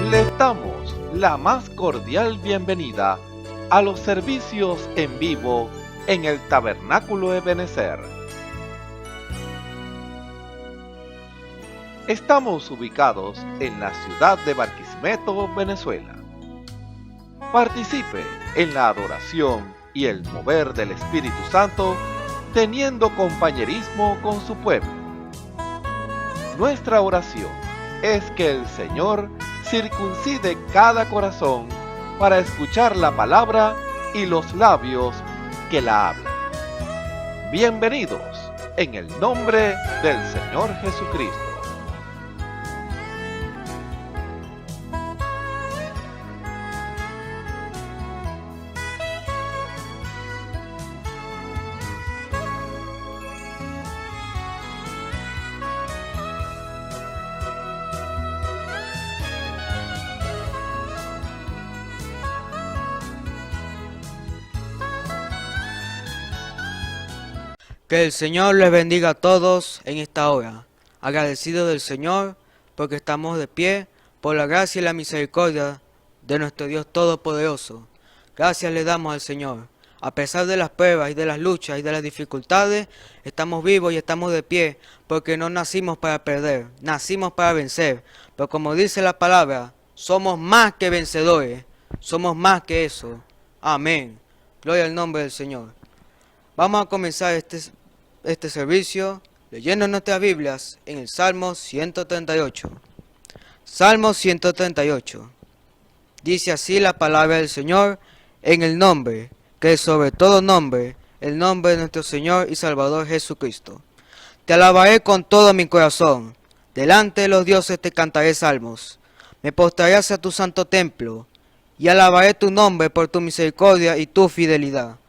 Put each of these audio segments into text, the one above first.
Les damos la más cordial bienvenida a los servicios en vivo en el Tabernáculo Ebenezer. Estamos ubicados en la ciudad de Barquisimeto, Venezuela. Participe en la adoración y el mover del Espíritu Santo, teniendo compañerismo con su pueblo. Nuestra oración es que el Señor circuncide cada corazón para escuchar la palabra y los labios que la hablan. Bienvenidos en el nombre del Señor Jesucristo. Que el Señor les bendiga a todos en esta hora. Agradecido del Señor porque estamos de pie por la gracia y la misericordia de nuestro Dios Todopoderoso. Gracias le damos al Señor. A pesar de las pruebas y de las luchas y de las dificultades, estamos vivos y estamos de pie porque no nacimos para perder, nacimos para vencer. Pero como dice la palabra, somos más que vencedores, somos más que eso. Amén. Gloria al nombre del Señor. Vamos a comenzar este servicio leyendo nuestras Biblias en el Salmo 138. Salmo 138. Dice así la palabra del Señor en el nombre, que es sobre todo nombre, el nombre de nuestro Señor y Salvador Jesucristo. Te alabaré con todo mi corazón, delante de los dioses te cantaré salmos. Me postraré hacia tu santo templo, y alabaré tu nombre por tu misericordia y tu fidelidad.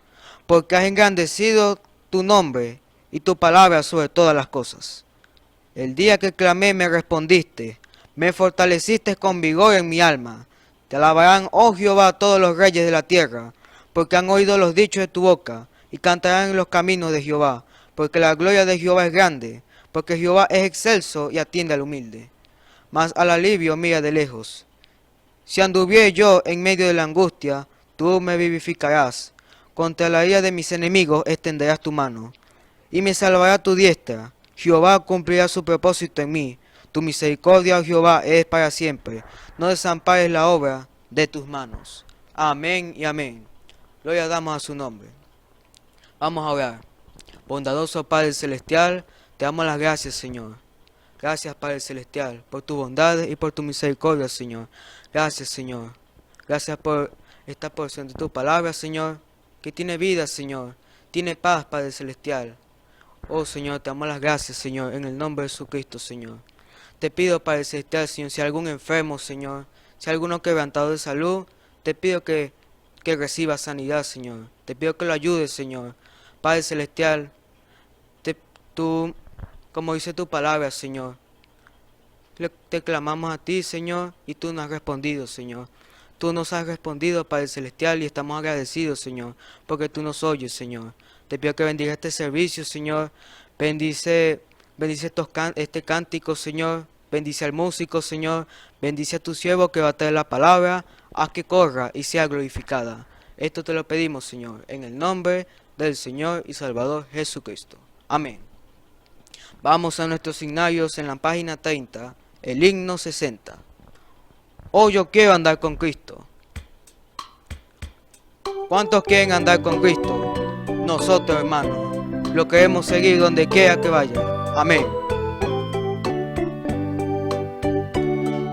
Porque has engrandecido tu nombre y tu palabra sobre todas las cosas. El día que clamé me respondiste, me fortaleciste con vigor en mi alma. Te alabarán, oh Jehová, todos los reyes de la tierra, porque han oído los dichos de tu boca, y cantarán en los caminos de Jehová, porque la gloria de Jehová es grande, porque Jehová es excelso y atiende al humilde. Mas al alivio mira de lejos. Si anduviere yo en medio de la angustia, tú me vivificarás. Contra la ira de mis enemigos extenderás tu mano, y me salvará tu diestra. Jehová cumplirá su propósito en mí. Tu misericordia, oh Jehová, es para siempre. No desampares la obra de tus manos. Amén y amén. Gloria damos a su nombre. Vamos a orar. Bondadoso Padre Celestial, te damos las gracias, Señor. Gracias, Padre Celestial, por tu bondad y por tu misericordia, Señor. Gracias, Señor. Gracias por esta porción de tu palabra, Señor, que tiene vida, Señor, tiene paz, Padre Celestial. Oh, Señor, te damos las gracias, Señor, en el nombre de Jesucristo, Señor. Te pido, Padre Celestial, Señor, si hay algún enfermo, Señor, si hay alguno quebrantado de salud, te pido que reciba sanidad, Señor. Te pido que lo ayudes, Señor. Padre Celestial, tú, como dice tu palabra, Señor, te clamamos a ti, Señor, y tú nos has respondido, Señor. Tú nos has respondido, Padre Celestial, y estamos agradecidos, Señor, porque tú nos oyes, Señor. Te pido que bendiga este servicio, Señor. Bendice este cántico, Señor. Bendice al músico, Señor. Bendice a tu siervo que va a traer la palabra. Haz que corra y sea glorificada. Esto te lo pedimos, Señor, en el nombre del Señor y Salvador Jesucristo. Amén. Vamos a nuestros signarios en la página 30, el himno 60. Oh, yo quiero andar con Cristo. ¿Cuántos quieren andar con Cristo? Nosotros, hermanos, lo queremos seguir donde quiera que vaya. Amén.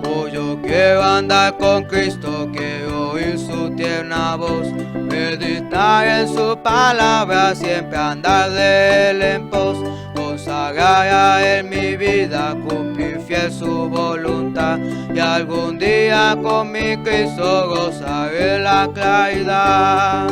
Oh, yo quiero andar con Cristo, quiero oír su tierna voz, meditar en su palabra, siempre andar de él en pos, consagrar a él mi vida, cumplir fiel su voluntad, y algún día con mi Cristo gozaré la claridad.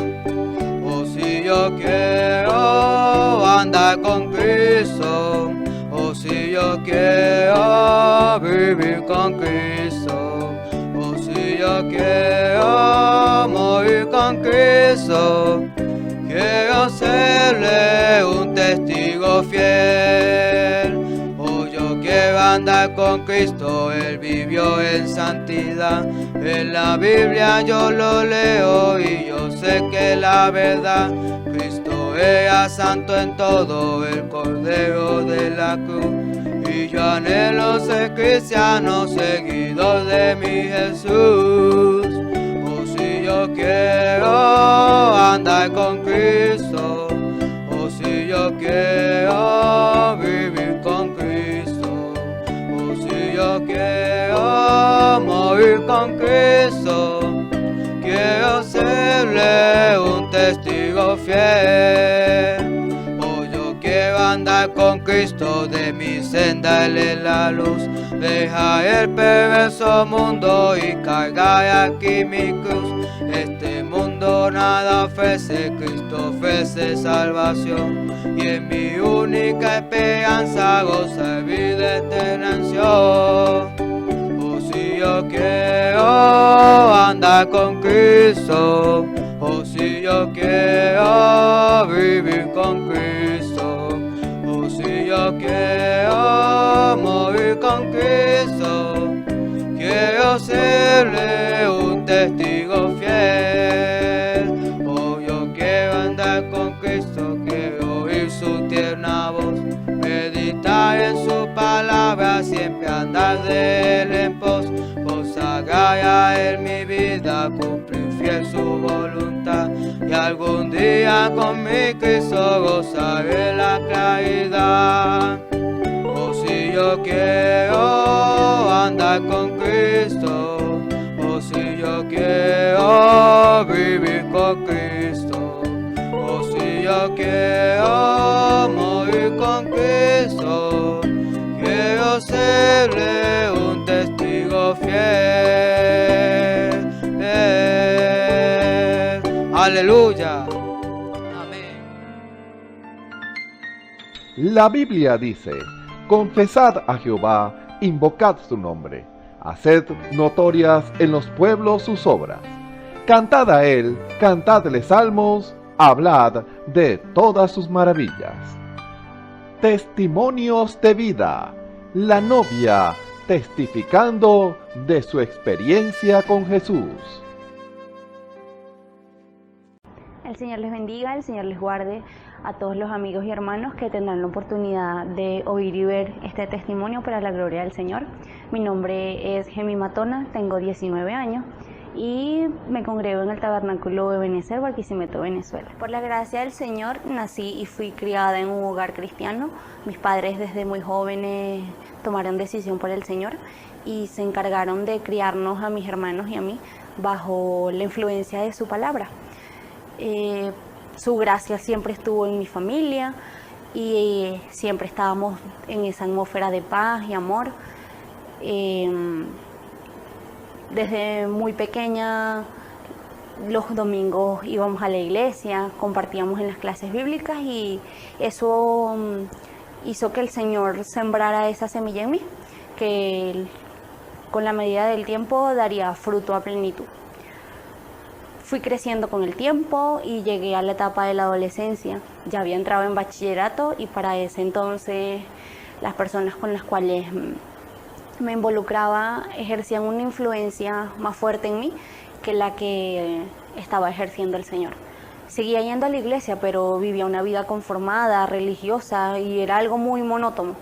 Oh, si yo quiero andar con Cristo, oh, si yo quiero vivir con Cristo, oh, si yo quiero morir con Cristo, quiero serle un testigo fiel. Oh, yo quiero andar con Cristo, Él vivió en santidad. En la Biblia yo lo leo y yo sé que la verdad, Cristo era santo en todo, el Cordero de la cruz. Y yo anhelo ser cristiano, seguidor de mi Jesús. Oh, si yo quiero andar con Cristo, oh, si yo quiero vivir con Cristo, oh, si yo quiero morir con Cristo, quiero serle un testigo fiel. Oh, yo quiero andar con Cristo, de mi senda Él es la luz. Dejar el perverso mundo y cargar aquí mi cruz. Este mundo nada ofrece, Cristo ofrece salvación. Y en mi única esperanza gozar vida eterna en Sion. Oh, si yo quiero andar con Cristo, oh, si yo quiero vivir con Cristo, oh, si yo quiero morir con Cristo, quiero serle un testigo fiel. Oh, yo quiero andar con Cristo, quiero oír su tierna voz, meditar en su palabra, siempre andar de él en pos, consagrar a él mi vida, cumplir fiel su voluntad, y algún día con mi Cristo gozaré la claridad. Oh, si yo quiero andar con Cristo, oh, si yo quiero vivir con Cristo, oh, si yo quiero morir con Cristo, quiero serle un testigo fiel. Aleluya. Amén. La Biblia dice: confesad a Jehová, invocad su nombre, haced notorias en los pueblos sus obras. Cantad a él, cantadle salmos, hablad de todas sus maravillas. Testimonios de vida. La novia testificando de su experiencia con Jesús. El Señor les bendiga, el Señor les guarde a todos los amigos y hermanos que tendrán la oportunidad de oír y ver este testimonio para la gloria del Señor. Mi nombre es Gemi Matona, tengo 19 años y me congrego en el Tabernáculo de Benecer, Barquisimeto, Venezuela. Por la gracia del Señor nací y fui criada en un hogar cristiano. Mis padres desde muy jóvenes tomaron decisión por el Señor y se encargaron de criarnos a mis hermanos y a mí bajo la influencia de su palabra. Su gracia siempre estuvo en mi familia y siempre estábamos en esa atmósfera de paz y amor. Desde muy pequeña, los domingos íbamos a la iglesia, compartíamos en las clases bíblicas y eso hizo que el Señor sembrara esa semilla en mí, que con la medida del tiempo daría fruto a plenitud. Fui creciendo con el tiempo y llegué a la etapa de la adolescencia. Ya había entrado en bachillerato y para ese entonces las personas con las cuales me involucraba ejercían una influencia más fuerte en mí que la que estaba ejerciendo el Señor. Seguía yendo a la iglesia, pero vivía una vida conformada, religiosa, y era algo muy monótono.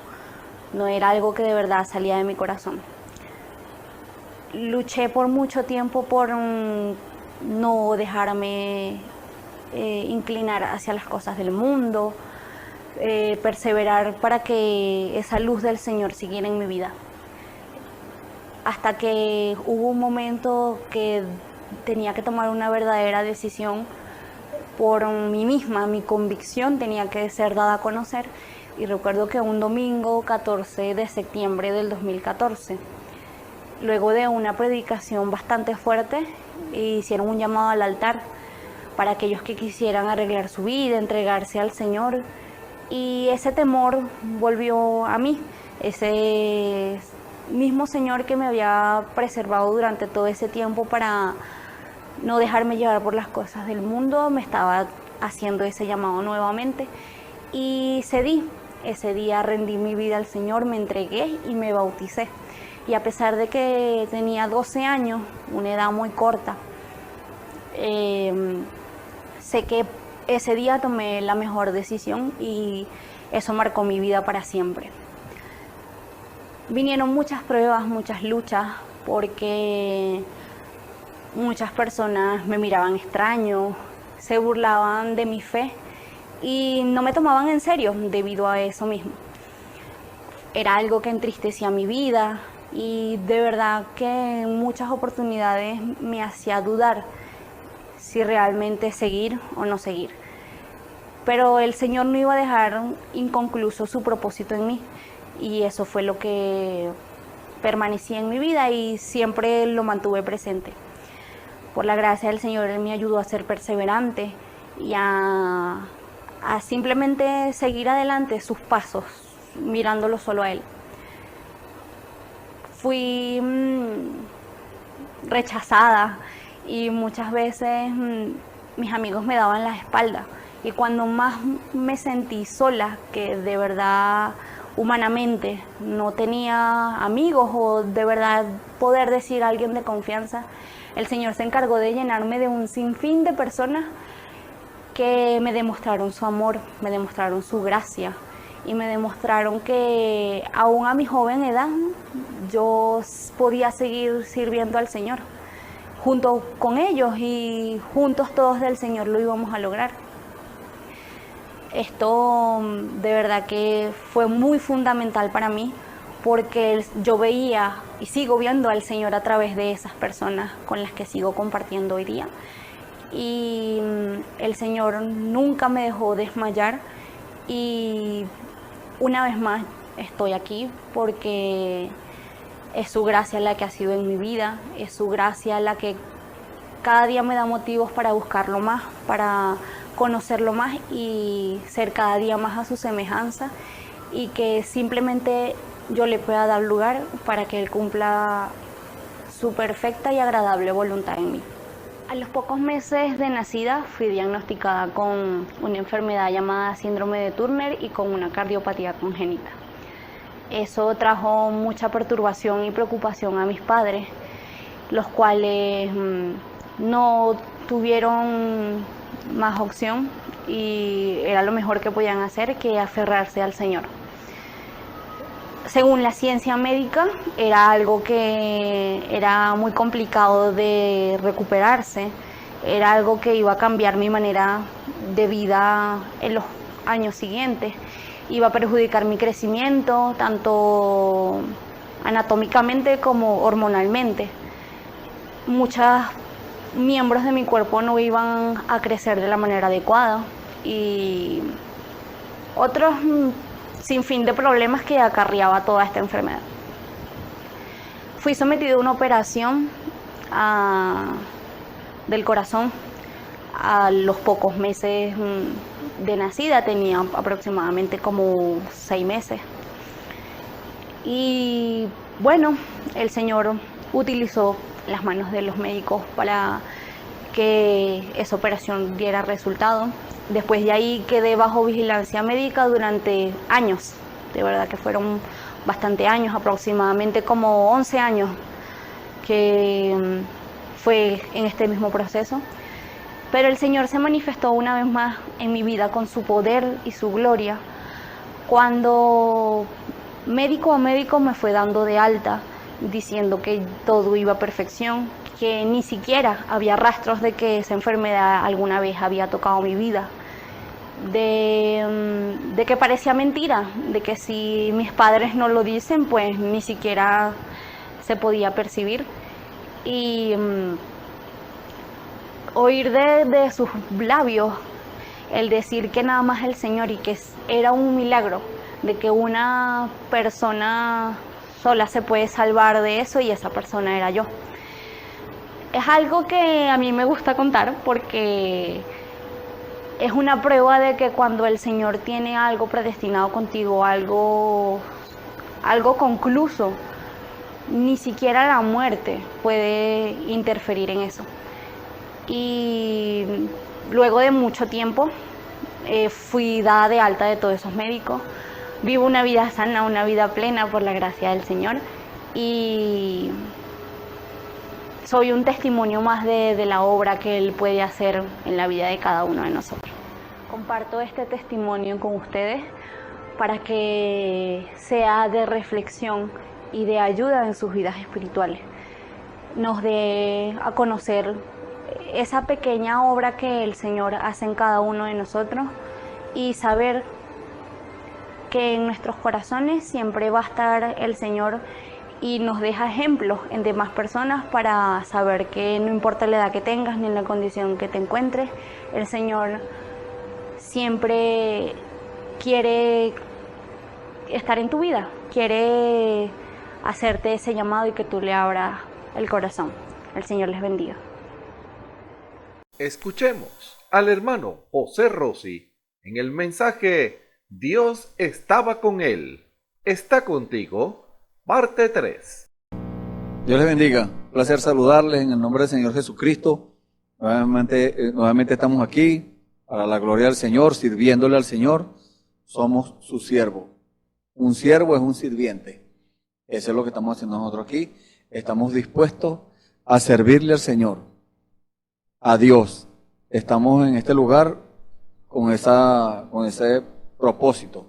No era algo que de verdad salía de mi corazón. Luché por mucho tiempo por no dejarme inclinar hacia las cosas del mundo, perseverar para que esa luz del Señor siguiera en mi vida. Hasta que hubo un momento que tenía que tomar una verdadera decisión por mí misma, mi convicción tenía que ser dada a conocer. Y recuerdo que un domingo 14 de septiembre del 2014, luego de una predicación bastante fuerte, hicieron un llamado al altar para aquellos que quisieran arreglar su vida, entregarse al Señor. Y ese temor volvió a mí, ese mismo Señor que me había preservado durante todo ese tiempo para no dejarme llevar por las cosas del mundo, me estaba haciendo ese llamado nuevamente y cedí Ese día rendí mi vida al Señor, me entregué y me bauticé. Y a pesar de que tenía 12 años, una edad muy corta, sé que ese día tomé la mejor decisión y eso marcó mi vida para siempre. Vinieron muchas pruebas, muchas luchas, porque muchas personas me miraban extraño, se burlaban de mi fe y no me tomaban en serio debido a eso mismo. Era algo que entristecía mi vida y de verdad que en muchas oportunidades me hacía dudar si realmente seguir o no seguir. Pero el Señor no iba a dejar inconcluso su propósito en mí y eso fue lo que permanecía en mi vida y siempre lo mantuve presente. Por la gracia del Señor, Él me ayudó a ser perseverante y a simplemente seguir adelante sus pasos, mirándolo solo a Él. Fui rechazada y muchas veces mis amigos me daban la espalda. Y cuando más me sentí sola, que de verdad humanamente no tenía amigos o de verdad poder decir a alguien de confianza, el Señor se encargó de llenarme de un sinfín de personas que me demostraron su amor, me demostraron su gracia y me demostraron que aún a mi joven edad yo podía seguir sirviendo al Señor. Junto con ellos y juntos todos del Señor lo íbamos a lograr. Esto de verdad que fue muy fundamental para mí porque yo veía y sigo viendo al Señor a través de esas personas con las que sigo compartiendo hoy día. Y el Señor nunca me dejó desmayar y una vez más estoy aquí porque es su gracia la que ha sido en mi vida, es su gracia la que cada día me da motivos para buscarlo más, para conocerlo más y ser cada día más a su semejanza y que simplemente yo le pueda dar lugar para que Él cumpla su perfecta y agradable voluntad en mí. A los pocos meses de nacida fui diagnosticada con una enfermedad llamada síndrome de Turner y con una cardiopatía congénita. Eso trajo mucha perturbación y preocupación a mis padres, los cuales no tuvieron más opción y era lo mejor que podían hacer que aferrarse al Señor. Según la ciencia médica, era algo que era muy complicado de recuperarse, era algo que iba a cambiar mi manera de vida en los años siguientes, iba a perjudicar mi crecimiento, tanto anatómicamente como hormonalmente. Muchos miembros de mi cuerpo no iban a crecer de la manera adecuada y otros sin fin de problemas que acarreaba toda esta enfermedad. Fui sometido a una operación del corazón a los pocos meses de nacida, tenía aproximadamente como 6 meses. Y bueno, el Señor utilizó las manos de los médicos para que esa operación diera resultado. Después de ahí quedé bajo vigilancia médica durante años, de verdad que fueron bastante años, aproximadamente como 11 años que fue en este mismo proceso. Pero el Señor se manifestó una vez más en mi vida con su poder y su gloria, cuando médico a médico me fue dando de alta, diciendo que todo iba a perfección, que ni siquiera había rastros de que esa enfermedad alguna vez había tocado mi vida, de que parecía mentira, de que si mis padres no lo dicen, pues ni siquiera se podía percibir. Y oír de sus labios el decir que nada más el Señor y que era un milagro, de que una persona sola se puede salvar de eso y esa persona era yo. Es algo que a mí me gusta contar porque es una prueba de que cuando el Señor tiene algo predestinado contigo, algo concluso, ni siquiera la muerte puede interferir en eso. Y luego de mucho tiempo fui dada de alta de todos esos médicos. vivo una vida sana, una vida plena por la gracia del Señor, y soy un testimonio más de la obra que Él puede hacer en la vida de cada uno de nosotros. Comparto este testimonio con ustedes para que sea de reflexión y de ayuda en sus vidas espirituales. Nos dé a conocer esa pequeña obra que el Señor hace en cada uno de nosotros y saber que en nuestros corazones siempre va a estar el Señor y nos deja ejemplos en demás personas para saber que no importa la edad que tengas ni la condición que te encuentres, el Señor siempre quiere estar en tu vida, quiere hacerte ese llamado y que tú le abras el corazón. El Señor les bendiga. Escuchemos al hermano José Rossi en el mensaje Dios estaba con él. ¿Está contigo? Parte 3. Dios les bendiga. Un placer saludarles en el nombre del Señor Jesucristo. Nuevamente estamos aquí para la gloria del Señor, sirviéndole al Señor. Somos su siervo. Un siervo es un sirviente. Eso es lo que estamos haciendo nosotros aquí. Estamos dispuestos a servirle al Señor, a Dios. Estamos en este lugar con ese propósito.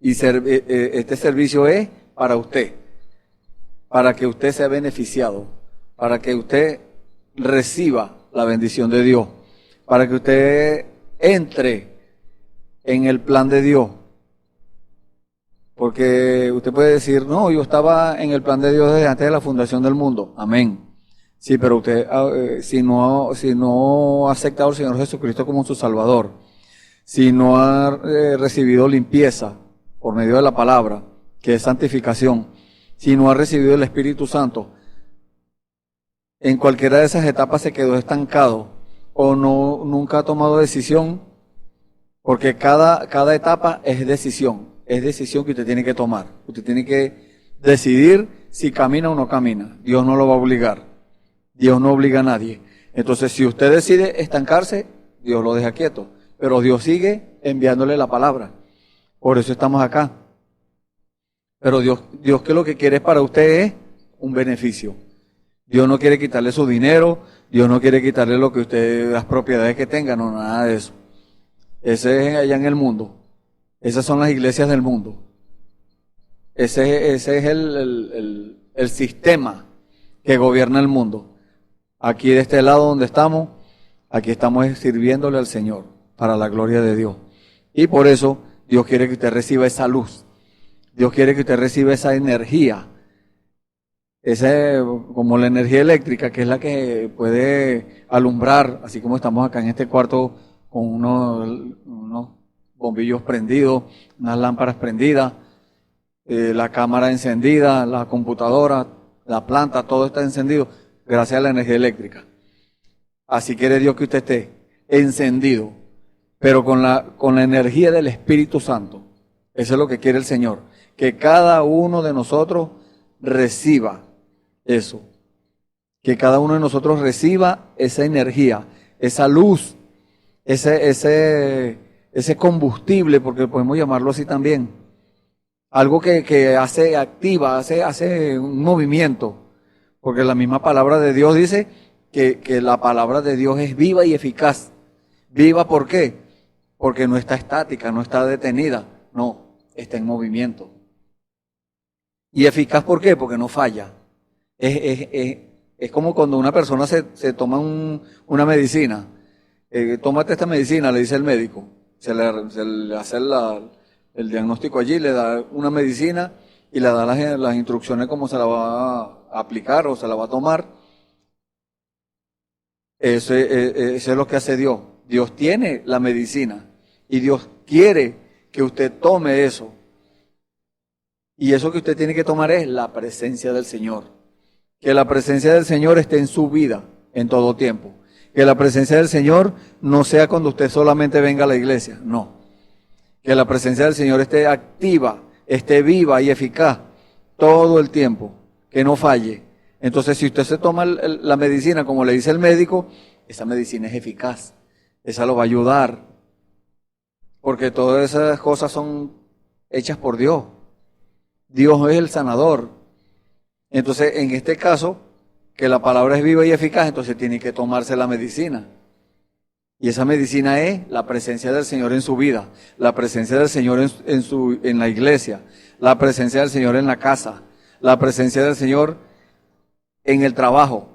Y este servicio es para usted, para que usted sea beneficiado, para que usted reciba la bendición de Dios, para que usted entre en el plan de Dios. Porque usted puede decir, no, yo estaba en el plan de Dios desde antes de la fundación del mundo. Amén. Sí, pero usted, si no ha aceptado al Señor Jesucristo como su Salvador, si no ha recibido limpieza por medio de la palabra, que es santificación, si no ha recibido el Espíritu Santo, en cualquiera de esas etapas se quedó estancado o nunca ha tomado decisión, porque cada etapa es decisión que usted tiene que tomar. Usted tiene que decidir si camina o no camina. Dios no lo va a obligar. Dios no obliga a nadie. Entonces, si usted decide estancarse, Dios lo deja quieto. Pero Dios sigue enviándole la palabra. Por eso estamos acá. Pero Dios que lo que quiere para usted es un beneficio. Dios no quiere quitarle su dinero. Dios no quiere quitarle lo que usted, las propiedades que tenga. No, nada de eso. Ese es allá en el mundo. Esas son las iglesias del mundo. Ese es el sistema que gobierna el mundo. Aquí de este lado donde estamos, aquí estamos sirviéndole al Señor para la gloria de Dios. Y por eso Dios quiere que usted reciba esa luz. Dios quiere que usted reciba esa energía. Como la energía eléctrica, que es la que puede alumbrar, así como estamos acá en este cuarto con unos bombillos prendidos, unas lámparas prendidas, la cámara encendida, la computadora, la planta, todo está encendido gracias a la energía eléctrica. Así quiere Dios que usted esté encendido, pero con la energía del Espíritu Santo. Eso es lo que quiere el Señor, que cada uno de nosotros reciba eso, que cada uno de nosotros reciba esa energía, esa luz, ese combustible, porque podemos llamarlo así también. Algo que activa, hace un movimiento. Porque la misma palabra de Dios dice que la palabra de Dios es viva y eficaz. ¿Viva por qué? Porque no está estática, no está detenida. No, está en movimiento. ¿Y eficaz por qué? Porque no falla. Es como cuando una persona se toma una medicina. Tómate esta medicina, le dice el médico. Se le hace el diagnóstico allí, le da una medicina y le da las instrucciones cómo se la va a aplicar o se la va a tomar. Eso es lo que hace Dios. Dios tiene la medicina y Dios quiere que usted tome eso. Y eso que usted tiene que tomar es la presencia del Señor. Que la presencia del Señor esté en su vida en todo tiempo. Que la presencia del Señor no sea cuando usted solamente venga a la iglesia, no. Que la presencia del Señor esté activa, esté viva y eficaz todo el tiempo, que no falle. Entonces, si usted se toma la medicina, como le dice el médico, esa medicina es eficaz, esa lo va a ayudar porque todas esas cosas son hechas por Dios. Dios es el sanador. Entonces, en este caso, que la palabra es viva y eficaz, entonces tiene que tomarse la medicina. Y esa medicina es la presencia del Señor en su vida, la presencia del Señor en la iglesia, la presencia del Señor en la casa, la presencia del Señor en el trabajo,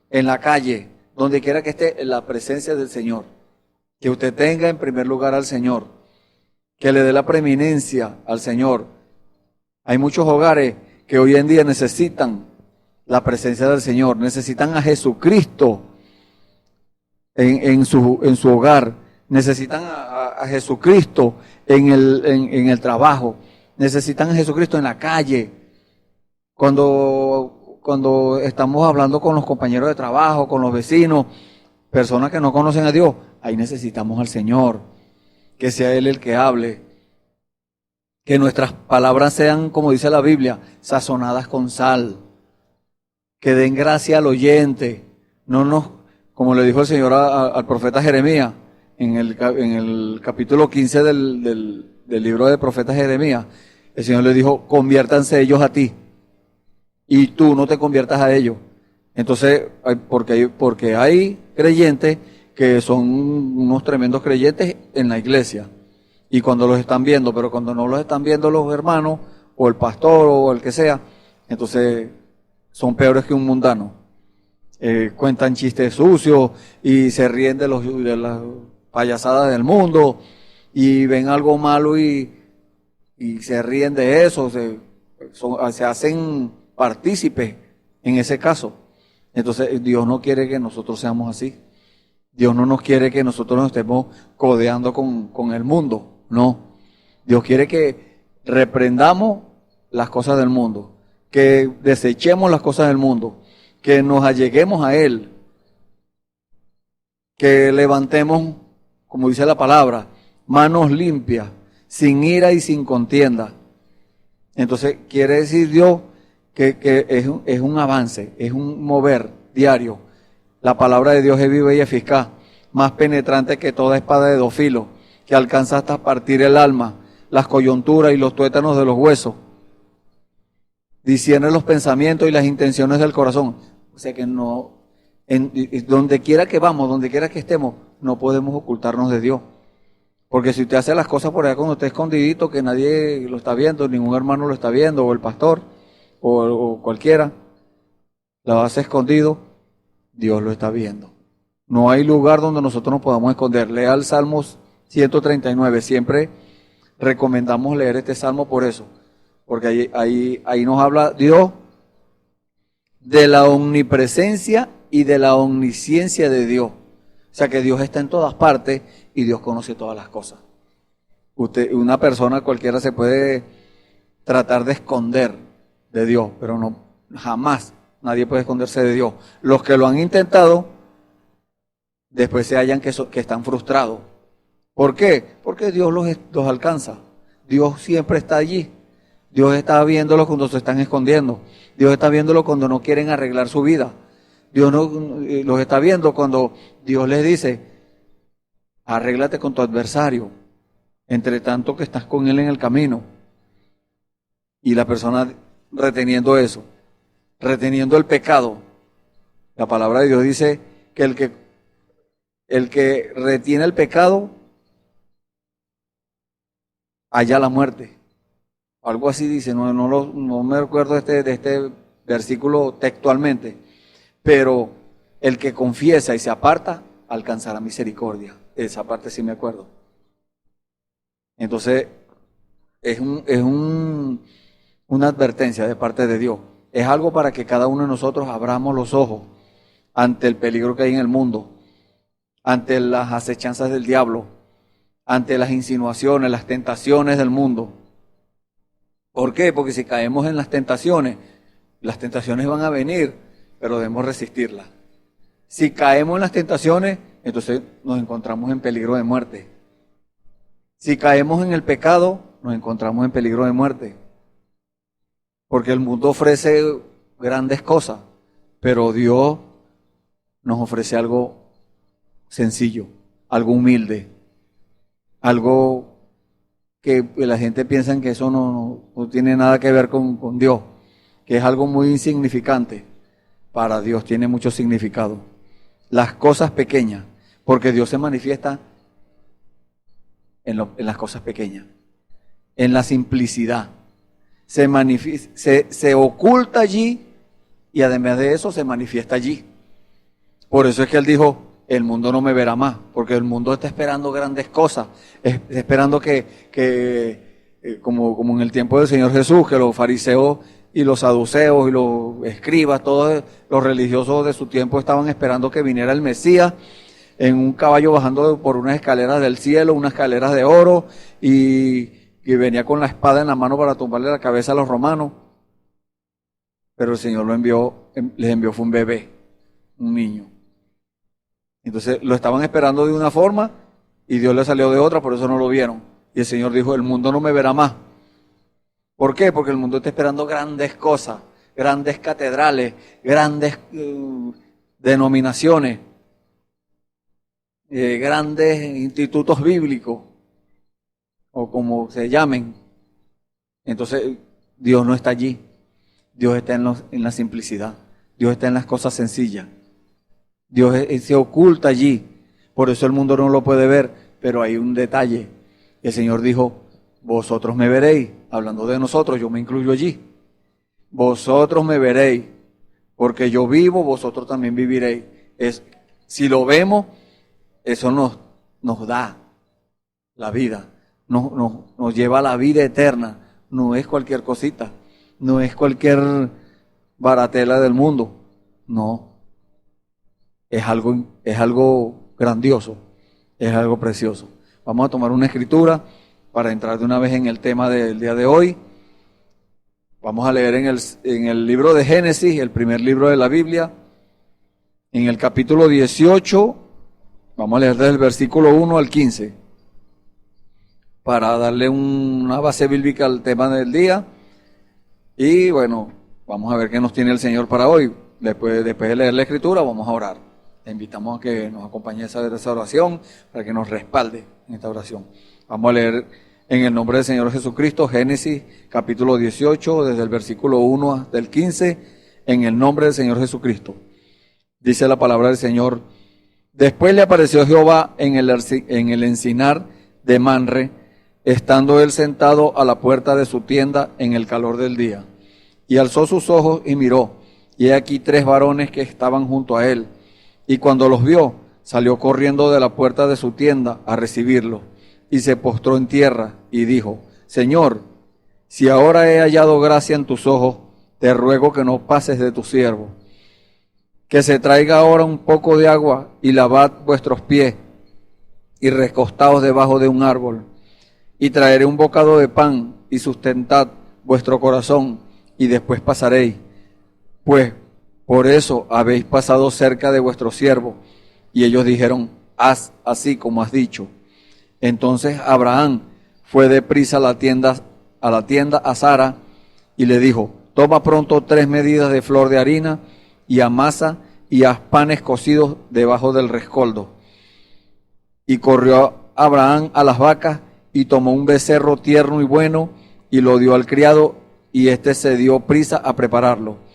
en la calle, donde quiera que esté, la presencia del Señor. Que usted tenga en primer lugar al Señor, que le dé la preeminencia al Señor. Hay muchos hogares que hoy en día necesitan la presencia del Señor, necesitan a Jesucristo en su hogar, necesitan a Jesucristo en el trabajo, necesitan a Jesucristo en la calle. Cuando estamos hablando con los compañeros de trabajo, con los vecinos, personas que no conocen a Dios, ahí necesitamos al Señor, que sea Él el que hable, que nuestras palabras sean, como dice la Biblia, sazonadas con sal, que den gracia al oyente, como le dijo el Señor al profeta Jeremías, en el capítulo 15 del libro del profeta Jeremías, el Señor le dijo, conviértanse ellos a ti, y tú no te conviertas a ellos. Entonces, porque hay creyentes que son unos tremendos creyentes en la iglesia, y cuando los están viendo, pero cuando no los están viendo los hermanos, o el pastor, o el que sea, entonces son peores que un mundano. Cuentan chistes sucios, y se ríen de las payasadas del mundo, y ven algo malo y se ríen de eso, se hacen partícipes en ese caso. Entonces Dios no quiere que nosotros seamos así. Dios no nos quiere que nosotros nos estemos codeando con el mundo, no. Dios quiere que reprendamos las cosas del mundo, que desechemos las cosas del mundo, que nos alleguemos a Él, que levantemos, como dice la palabra, manos limpias, sin ira y sin contienda. Entonces quiere decir Dios que es un avance, es un mover diario. La palabra de Dios es viva y eficaz, más penetrante que toda espada de dos filos, que alcanza hasta partir el alma, las coyunturas y los tuétanos de los huesos. Discierne los pensamientos y las intenciones del corazón. O sea que donde quiera que vamos, donde quiera que estemos, no podemos ocultarnos de Dios. Porque si usted hace las cosas por allá cuando esté escondidito, que nadie lo está viendo, ningún hermano lo está viendo, o el pastor, o cualquiera, lo hace escondido, Dios lo está viendo. No hay lugar donde nosotros nos podamos esconder. Lea el Salmos 139. Siempre recomendamos leer este salmo por eso. Porque ahí nos habla Dios de la omnipresencia y de la omnisciencia de Dios. O sea que Dios está en todas partes y Dios conoce todas las cosas. Una persona cualquiera se puede tratar de esconder de Dios, pero no, jamás nadie puede esconderse de Dios. Los que lo han intentado, después se hallan que están frustrados. ¿Por qué? Porque Dios los alcanza. Dios siempre está allí. Dios está viéndolo cuando se están escondiendo. Dios está viéndolo cuando no quieren arreglar su vida. Dios los está viendo cuando Dios les dice, arréglate con tu adversario, entre tanto que estás con él en el camino. Y la persona reteniendo eso, reteniendo el pecado. La palabra de Dios dice que el que retiene el pecado, halla la muerte. Algo así dice, no me recuerdo de este versículo textualmente, pero el que confiesa y se aparta, alcanzará misericordia. Esa parte sí me acuerdo. Entonces, es una advertencia de parte de Dios. Es algo para que cada uno de nosotros abramos los ojos ante el peligro que hay en el mundo, ante las acechanzas del diablo, ante las insinuaciones, las tentaciones del mundo. ¿Por qué? Porque si caemos en las tentaciones van a venir, pero debemos resistirlas. Si caemos en las tentaciones, entonces nos encontramos en peligro de muerte. Si caemos en el pecado, nos encontramos en peligro de muerte. Porque el mundo ofrece grandes cosas, pero Dios nos ofrece algo sencillo, algo humilde, algo que la gente piensa que eso no tiene nada que ver con Dios, que es algo muy insignificante. Para Dios tiene mucho significado. Las cosas pequeñas, porque Dios se manifiesta en las cosas pequeñas, en la simplicidad. Se oculta allí y además de eso se manifiesta allí. Por eso es que Él dijo, el mundo no me verá más, porque el mundo está esperando grandes cosas, está esperando como en el tiempo del Señor Jesús, que los fariseos y los saduceos y los escribas, todos los religiosos de su tiempo estaban esperando que viniera el Mesías en un caballo bajando por unas escaleras del cielo, unas escaleras de oro, y venía con la espada en la mano para tumbarle la cabeza a los romanos. Pero el Señor les envió fue un bebé, un niño. Entonces lo estaban esperando de una forma y Dios le salió de otra, por eso no lo vieron. Y el Señor dijo, el mundo no me verá más. ¿Por qué? Porque el mundo está esperando grandes cosas, grandes catedrales, grandes denominaciones, grandes institutos bíblicos, o como se llamen. Entonces Dios no está allí. Dios está en la simplicidad. Dios está en las cosas sencillas. Dios se oculta allí. Por eso el mundo no lo puede ver. Pero hay un detalle. El Señor dijo, vosotros me veréis. Hablando de nosotros, yo me incluyo allí. Vosotros me veréis. Porque yo vivo, vosotros también viviréis. Si lo vemos, eso nos da la vida. Nos lleva a la vida eterna. No es cualquier cosita. No es cualquier baratela del mundo. No. Es algo grandioso. Es algo precioso. Vamos a tomar una escritura para entrar de una vez en el tema del día de hoy. Vamos a leer en el libro de Génesis, el primer libro de la Biblia, en el capítulo 18, vamos a leer desde el versículo 1 al 15, para darle una base bíblica al tema del día. Y bueno, vamos a ver qué nos tiene el Señor para hoy. Después de leer la escritura, vamos a orar. Te invitamos a que nos acompañe a esa oración, para que nos respalde en esta oración. Vamos a leer en el nombre del Señor Jesucristo, Génesis capítulo 18, desde el versículo 1 hasta el 15, en el nombre del Señor Jesucristo. Dice la palabra del Señor: Después le apareció Jehová en el encinar de Manre, estando él sentado a la puerta de su tienda en el calor del día. Y alzó sus ojos y miró, y he aquí 3 varones que estaban junto a él. Y cuando los vio, salió corriendo de la puerta de su tienda a recibirlo, y se postró en tierra, y dijo: Señor, si ahora he hallado gracia en tus ojos, te ruego que no pases de tu siervo. Que se traiga ahora un poco de agua, y lavad vuestros pies, y recostaos debajo de un árbol. Y traeré un bocado de pan, y sustentad vuestro corazón, y después pasaréis. Pues por eso habéis pasado cerca de vuestro siervo. Y ellos dijeron: haz así como has dicho. Entonces Abraham fue deprisa a la tienda a Sara, y le dijo: toma pronto 3 medidas de flor de harina, y amasa, y haz panes cocidos debajo del rescoldo. Y corrió Abraham a las vacas, y tomó un becerro tierno y bueno, y lo dio al criado, y éste se dio prisa a prepararlo.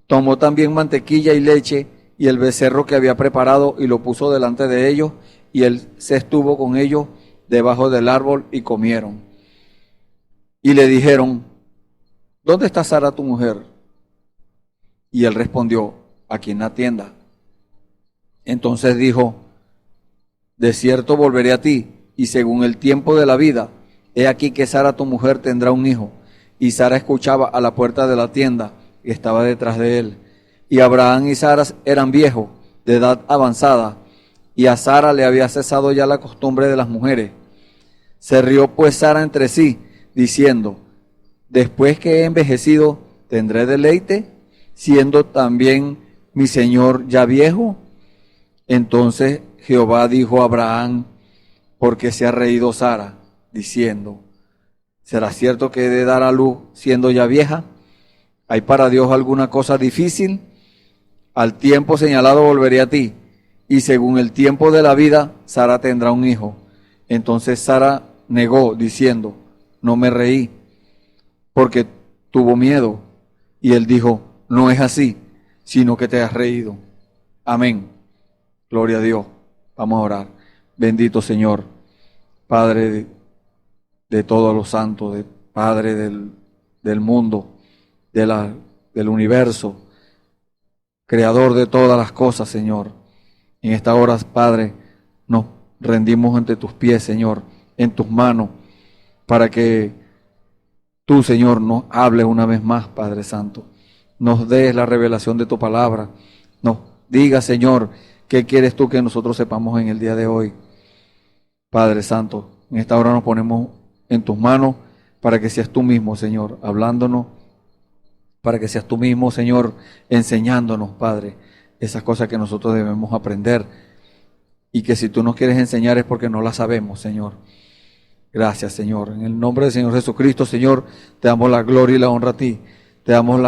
Tomó también mantequilla y leche, y el becerro que había preparado, y lo puso delante de ellos, y él se estuvo con ellos debajo del árbol, y comieron. Y le dijeron: ¿dónde está Sara tu mujer? Y él respondió: aquí en la tienda. Entonces dijo: de cierto volveré a ti, y según el tiempo de la vida, he aquí que Sara tu mujer tendrá un hijo. Y Sara escuchaba a la puerta de la tienda, y estaba detrás de él. Y Abraham y Sara eran viejos, de edad avanzada, y a Sara le había cesado ya la costumbre de las mujeres. Se rió pues Sara entre sí, diciendo: después que he envejecido, ¿tendré deleite, siendo también mi señor ya viejo? Entonces Jehová dijo a Abraham: ¿por qué se ha reído Sara, diciendo: ¿será cierto que he de dar a luz siendo ya vieja? ¿Hay para Dios alguna cosa difícil? Al tiempo señalado volveré a ti, y según el tiempo de la vida, Sara tendrá un hijo. Entonces Sara negó diciendo, no me reí, porque tuvo miedo. Y él dijo, no es así, sino que te has reído. Amén. Gloria a Dios. Vamos a orar. Bendito Señor, Padre de todos los santos, Padre del mundo, del universo, Creador de todas las cosas, Señor. En esta hora, Padre, nos rendimos ante tus pies, Señor, en tus manos, para que tú, Señor, nos hables una vez más, Padre Santo. Nos des la revelación de tu palabra. Nos diga, Señor, qué quieres tú que nosotros sepamos en el día de hoy. Padre Santo, en esta hora nos ponemos en tus manos para que seas tú mismo, Señor, hablándonos, para que seas tú mismo, Señor, enseñándonos, Padre, esas cosas que nosotros debemos aprender y que si tú nos quieres enseñar es porque no las sabemos, Señor. Gracias, Señor. En el nombre del Señor Jesucristo, Señor, te damos la gloria y la honra a ti. Te damos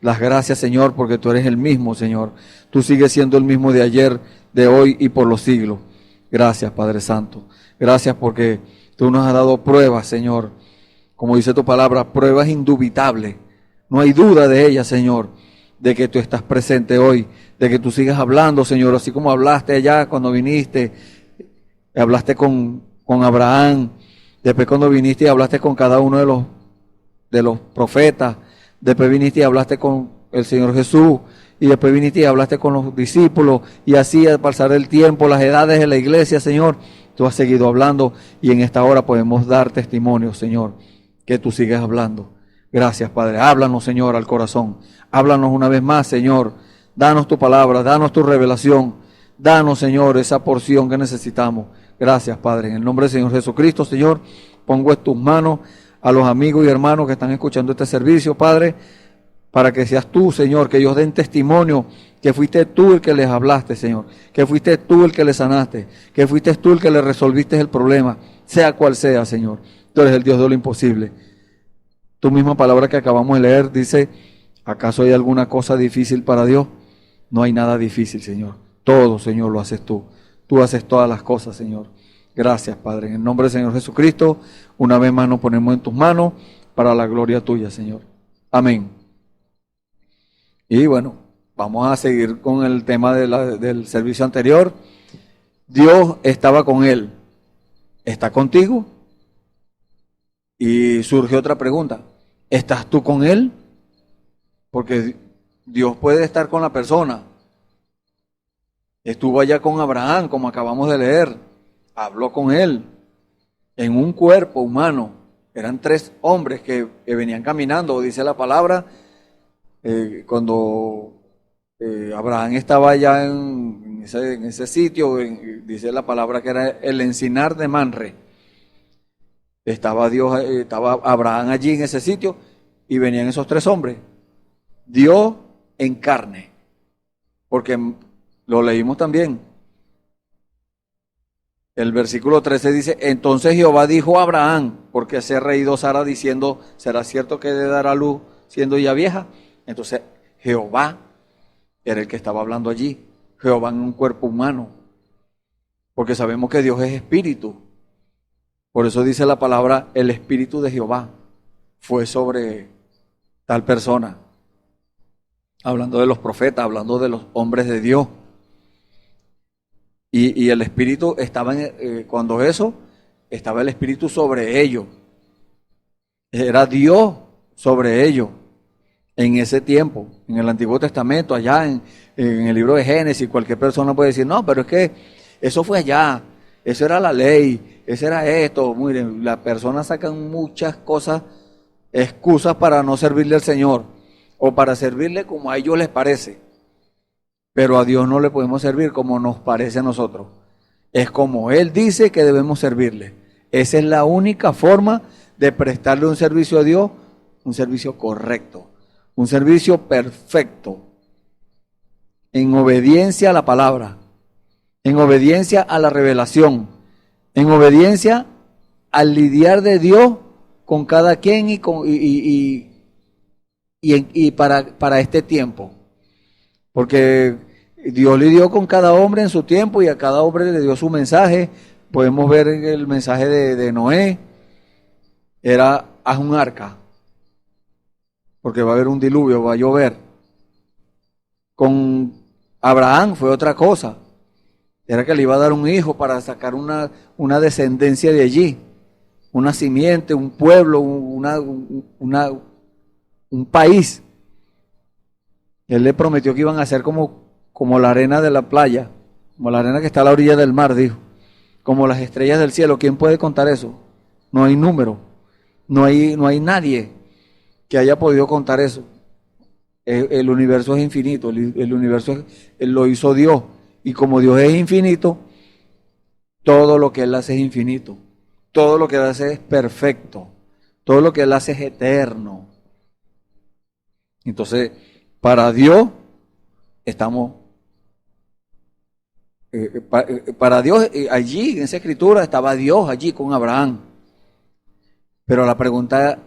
las gracias, Señor, porque tú eres el mismo, Señor. Tú sigues siendo el mismo de ayer, de hoy y por los siglos. Gracias, Padre Santo. Gracias porque tú nos has dado pruebas, Señor. Como dice tu palabra, pruebas indubitables. No hay duda de ellas, Señor, de que tú estás presente hoy, de que tú sigas hablando, Señor, así como hablaste allá cuando viniste, hablaste con Abraham, después cuando viniste y hablaste con cada uno de los profetas, después viniste y hablaste con el Señor Jesús, y después viniste y hablaste con los discípulos, y así al pasar el tiempo, las edades de la iglesia, Señor, tú has seguido hablando, y en esta hora podemos dar testimonio, Señor, que tú sigues hablando. Gracias, Padre. Háblanos, Señor, al corazón. Háblanos una vez más, Señor. Danos tu palabra, danos tu revelación. Danos, Señor, esa porción que necesitamos. Gracias, Padre. En el nombre del Señor Jesucristo, Señor, pongo en tus manos a los amigos y hermanos que están escuchando este servicio, Padre, para que seas tú, Señor, que ellos den testimonio que fuiste tú el que les hablaste, Señor, que fuiste tú el que les sanaste, que fuiste tú el que les resolviste el problema, sea cual sea, Señor. Tú eres el Dios de lo imposible. Tu misma palabra que acabamos de leer dice, ¿acaso hay alguna cosa difícil para Dios? No hay nada difícil, Señor. Todo, Señor, lo haces tú. Tú haces todas las cosas, Señor. Gracias, Padre. En el nombre del Señor Jesucristo, una vez más nos ponemos en tus manos para la gloria tuya, Señor. Amén. Y bueno, vamos a seguir con el tema del servicio anterior. Dios estaba con él. ¿Está contigo? Y surge otra pregunta. ¿Estás tú con él? Porque Dios puede estar con la persona. Estuvo allá con Abraham, como acabamos de leer. Habló con él en un cuerpo humano. Eran 3 hombres que venían caminando, dice la palabra. Cuando Abraham estaba allá en ese sitio, dice la palabra que era el encinar de Manre. Estaba Abraham allí en ese sitio y venían esos 3 hombres. Dios en carne. Porque lo leímos también. El versículo 13 dice, entonces Jehová dijo a Abraham, porque se ha reído Sara diciendo, ¿será cierto que de dar a luz siendo ya vieja? Entonces Jehová era el que estaba hablando allí. Jehová en un cuerpo humano. Porque sabemos que Dios es espíritu. Por eso dice la palabra, el espíritu de Jehová fue sobre tal persona. Hablando de los profetas, hablando de los hombres de Dios. Y el espíritu estaba, cuando eso, estaba el espíritu sobre ellos. Era Dios sobre ellos. En ese tiempo, en el Antiguo Testamento, allá en el libro de Génesis, cualquier persona puede decir, no, pero es que eso fue allá, eso era la ley, eso era esto. Miren, las personas sacan muchas cosas, excusas para no servirle al Señor, o para servirle como a ellos les parece. Pero a Dios no le podemos servir como nos parece a nosotros. Es como Él dice que debemos servirle. Esa es la única forma de prestarle un servicio a Dios, un servicio correcto. Un servicio perfecto, en obediencia a la palabra, en obediencia a la revelación, en obediencia al lidiar de Dios con cada quien y para este tiempo. Porque Dios lidió con cada hombre en su tiempo y a cada hombre le dio su mensaje. Podemos ver el mensaje de Noé, era: haz un arca, porque va a haber un diluvio, va a llover. Con Abraham fue otra cosa, era que le iba a dar un hijo para sacar una descendencia de allí, una simiente, un pueblo, un país. Él le prometió que iban a ser como la arena de la playa, como la arena que está a la orilla del mar, dijo, como las estrellas del cielo. ¿Quién puede contar eso? No hay número, no hay nadie que haya podido contar eso. El universo es infinito, el universo lo hizo Dios, y como Dios es infinito, todo lo que Él hace es infinito, todo lo que Él hace es perfecto, todo lo que Él hace es eterno. Entonces, para Dios estamos, para Dios, allí en esa escritura estaba Dios allí con Abraham. Pero la pregunta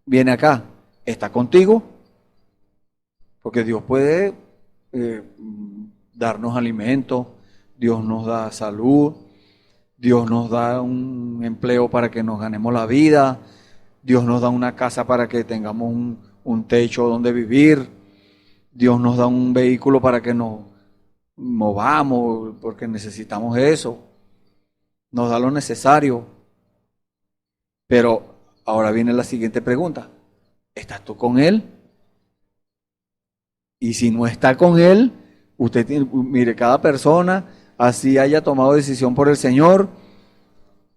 viene acá: ¿está contigo? Porque Dios puede darnos alimento, Dios nos da salud, Dios nos da un empleo para que nos ganemos la vida, Dios nos da una casa para que tengamos un techo donde vivir, Dios nos da un vehículo para que nos movamos, porque necesitamos eso, nos da lo necesario. Pero ahora viene la siguiente pregunta: ¿estás tú con Él? Y si no está con Él, usted tiene, mire, cada persona, así haya tomado decisión por el Señor,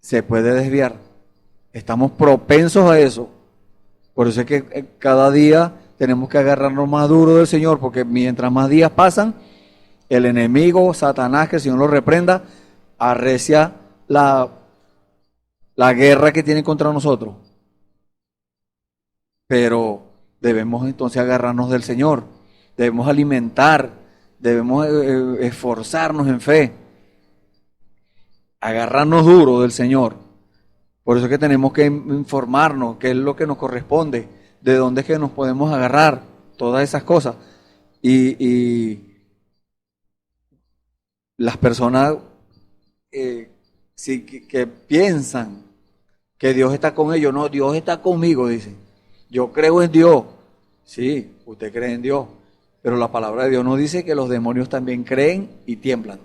se puede desviar. Estamos propensos a eso. Por eso es que cada día tenemos que agarrarnos más duro del Señor, porque mientras más días pasan, el enemigo, Satanás, que el Señor lo reprenda, arrecia la guerra que tiene contra nosotros. Pero debemos entonces agarrarnos del Señor, debemos alimentar, debemos esforzarnos en fe, agarrarnos duro del Señor. Por eso es que tenemos que informarnos qué es lo que nos corresponde, de dónde es que nos podemos agarrar, todas esas cosas. Y las personas que piensan que Dios está con ellos, no, Dios está conmigo, dicen. Yo creo en Dios. Sí, usted cree en Dios, pero la palabra de Dios nos dice que los demonios también creen y tiemblan.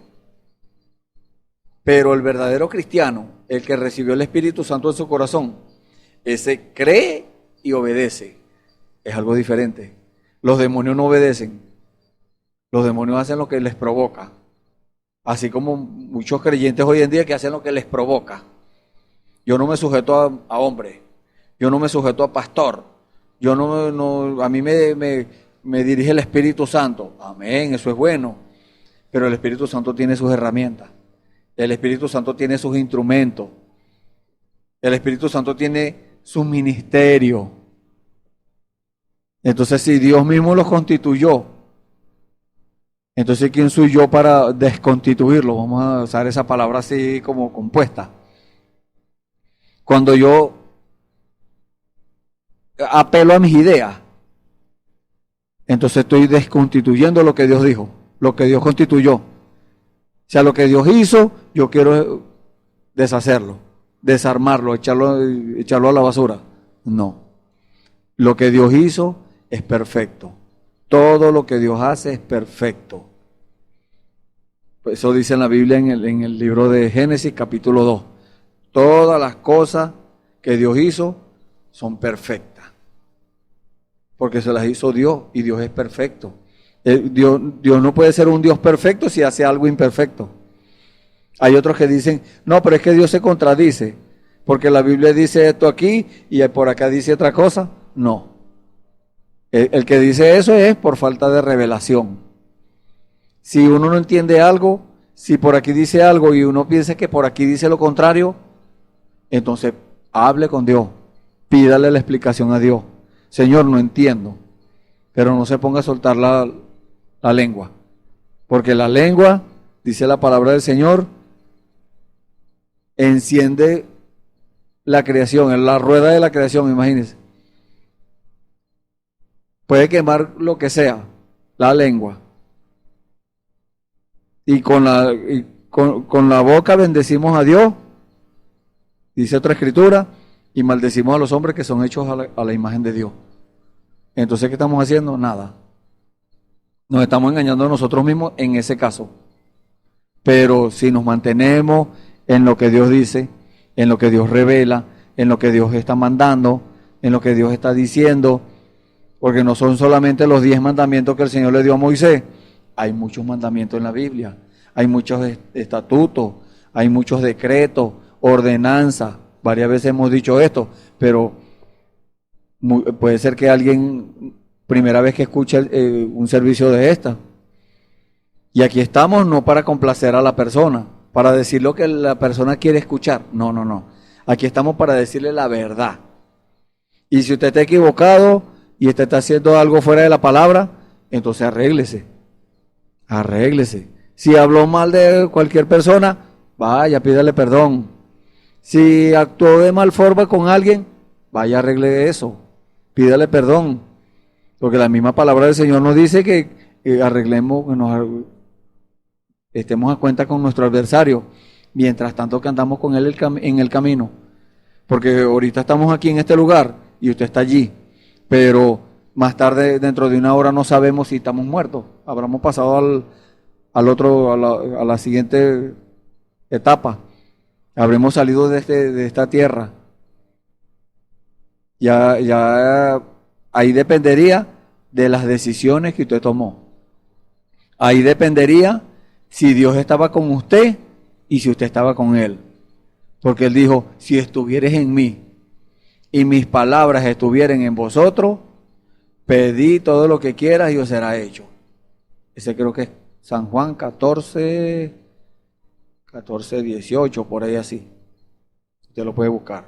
Pero el verdadero cristiano, el que recibió el Espíritu Santo en su corazón, ese cree y obedece. Es algo diferente. Los demonios no obedecen. Los demonios hacen lo que les provoca. Así como muchos creyentes hoy en día que hacen lo que les provoca. Yo no me sujeto a hombre. Yo no me sujeto a pastor. A mí me dirige el Espíritu Santo. Amén, eso es bueno. Pero el Espíritu Santo tiene sus herramientas. El Espíritu Santo tiene sus instrumentos. El Espíritu Santo tiene su ministerio. Entonces, si Dios mismo los constituyó, entonces ¿quién soy yo para desconstituirlo? Vamos a usar esa palabra así como compuesta. Cuando yo apelo a mis ideas, entonces estoy desconstituyendo lo que Dios dijo, lo que Dios constituyó. O sea, lo que Dios hizo, yo quiero deshacerlo, desarmarlo, echarlo a la basura. No. Lo que Dios hizo es perfecto. Todo lo que Dios hace es perfecto. Eso dice en la Biblia en el libro de Génesis capítulo 2. Todas las cosas que Dios hizo son perfectas. Porque se las hizo Dios y Dios es perfecto. Dios no puede ser un Dios perfecto si hace algo imperfecto. Hay otros que dicen, no, pero es que Dios se contradice, porque la Biblia dice esto aquí y por acá dice otra cosa. No. El que dice eso es por falta de revelación. Si uno no entiende algo, si por aquí dice algo y uno piensa que por aquí dice lo contrario, entonces hable con Dios, pídale la explicación a Dios. Señor, no entiendo, pero no se ponga a soltar la lengua, porque la lengua, dice la palabra del Señor, enciende la creación, en la rueda de la creación, imagínense. Puede quemar lo que sea, la lengua. Y con la boca bendecimos a Dios, dice otra escritura, y maldecimos a los hombres que son hechos a la imagen de Dios. Entonces, ¿qué estamos haciendo? Nada. Nos estamos engañando a nosotros mismos en ese caso. Pero si nos mantenemos en lo que Dios dice, en lo que Dios revela, en lo que Dios está mandando, en lo que Dios está diciendo, porque no son solamente los 10 mandamientos que el Señor le dio a Moisés, hay muchos mandamientos en la Biblia, hay muchos estatutos, hay muchos decretos, ordenanzas, varias veces hemos dicho esto, pero puede ser que alguien, primera vez que escuche un servicio de esta, y aquí estamos no para complacer a la persona, para decir lo que la persona quiere escuchar, no, aquí estamos para decirle la verdad. Y si usted está equivocado y usted está haciendo algo fuera de la palabra, entonces arréglese. Si habló mal de cualquier persona, vaya, pídale perdón. Si actuó de mal forma con alguien, vaya, arregle eso, pídale perdón. Porque la misma palabra del Señor nos dice que arreglemos, que estemos a cuenta con nuestro adversario, mientras tanto que andamos con él en el camino. Porque ahorita estamos aquí en este lugar y usted está allí, pero más tarde, dentro de una hora, no sabemos si estamos muertos. Habremos pasado a la siguiente etapa. Habremos salido de esta tierra. Ya ahí dependería de las decisiones que usted tomó. Ahí dependería si Dios estaba con usted y si usted estaba con Él. Porque Él dijo, si estuvieres en mí y mis palabras estuvieren en vosotros, pedí todo lo que quieras y os será hecho. Ese creo que es San Juan 14, 18, por ahí así. Usted lo puede buscar.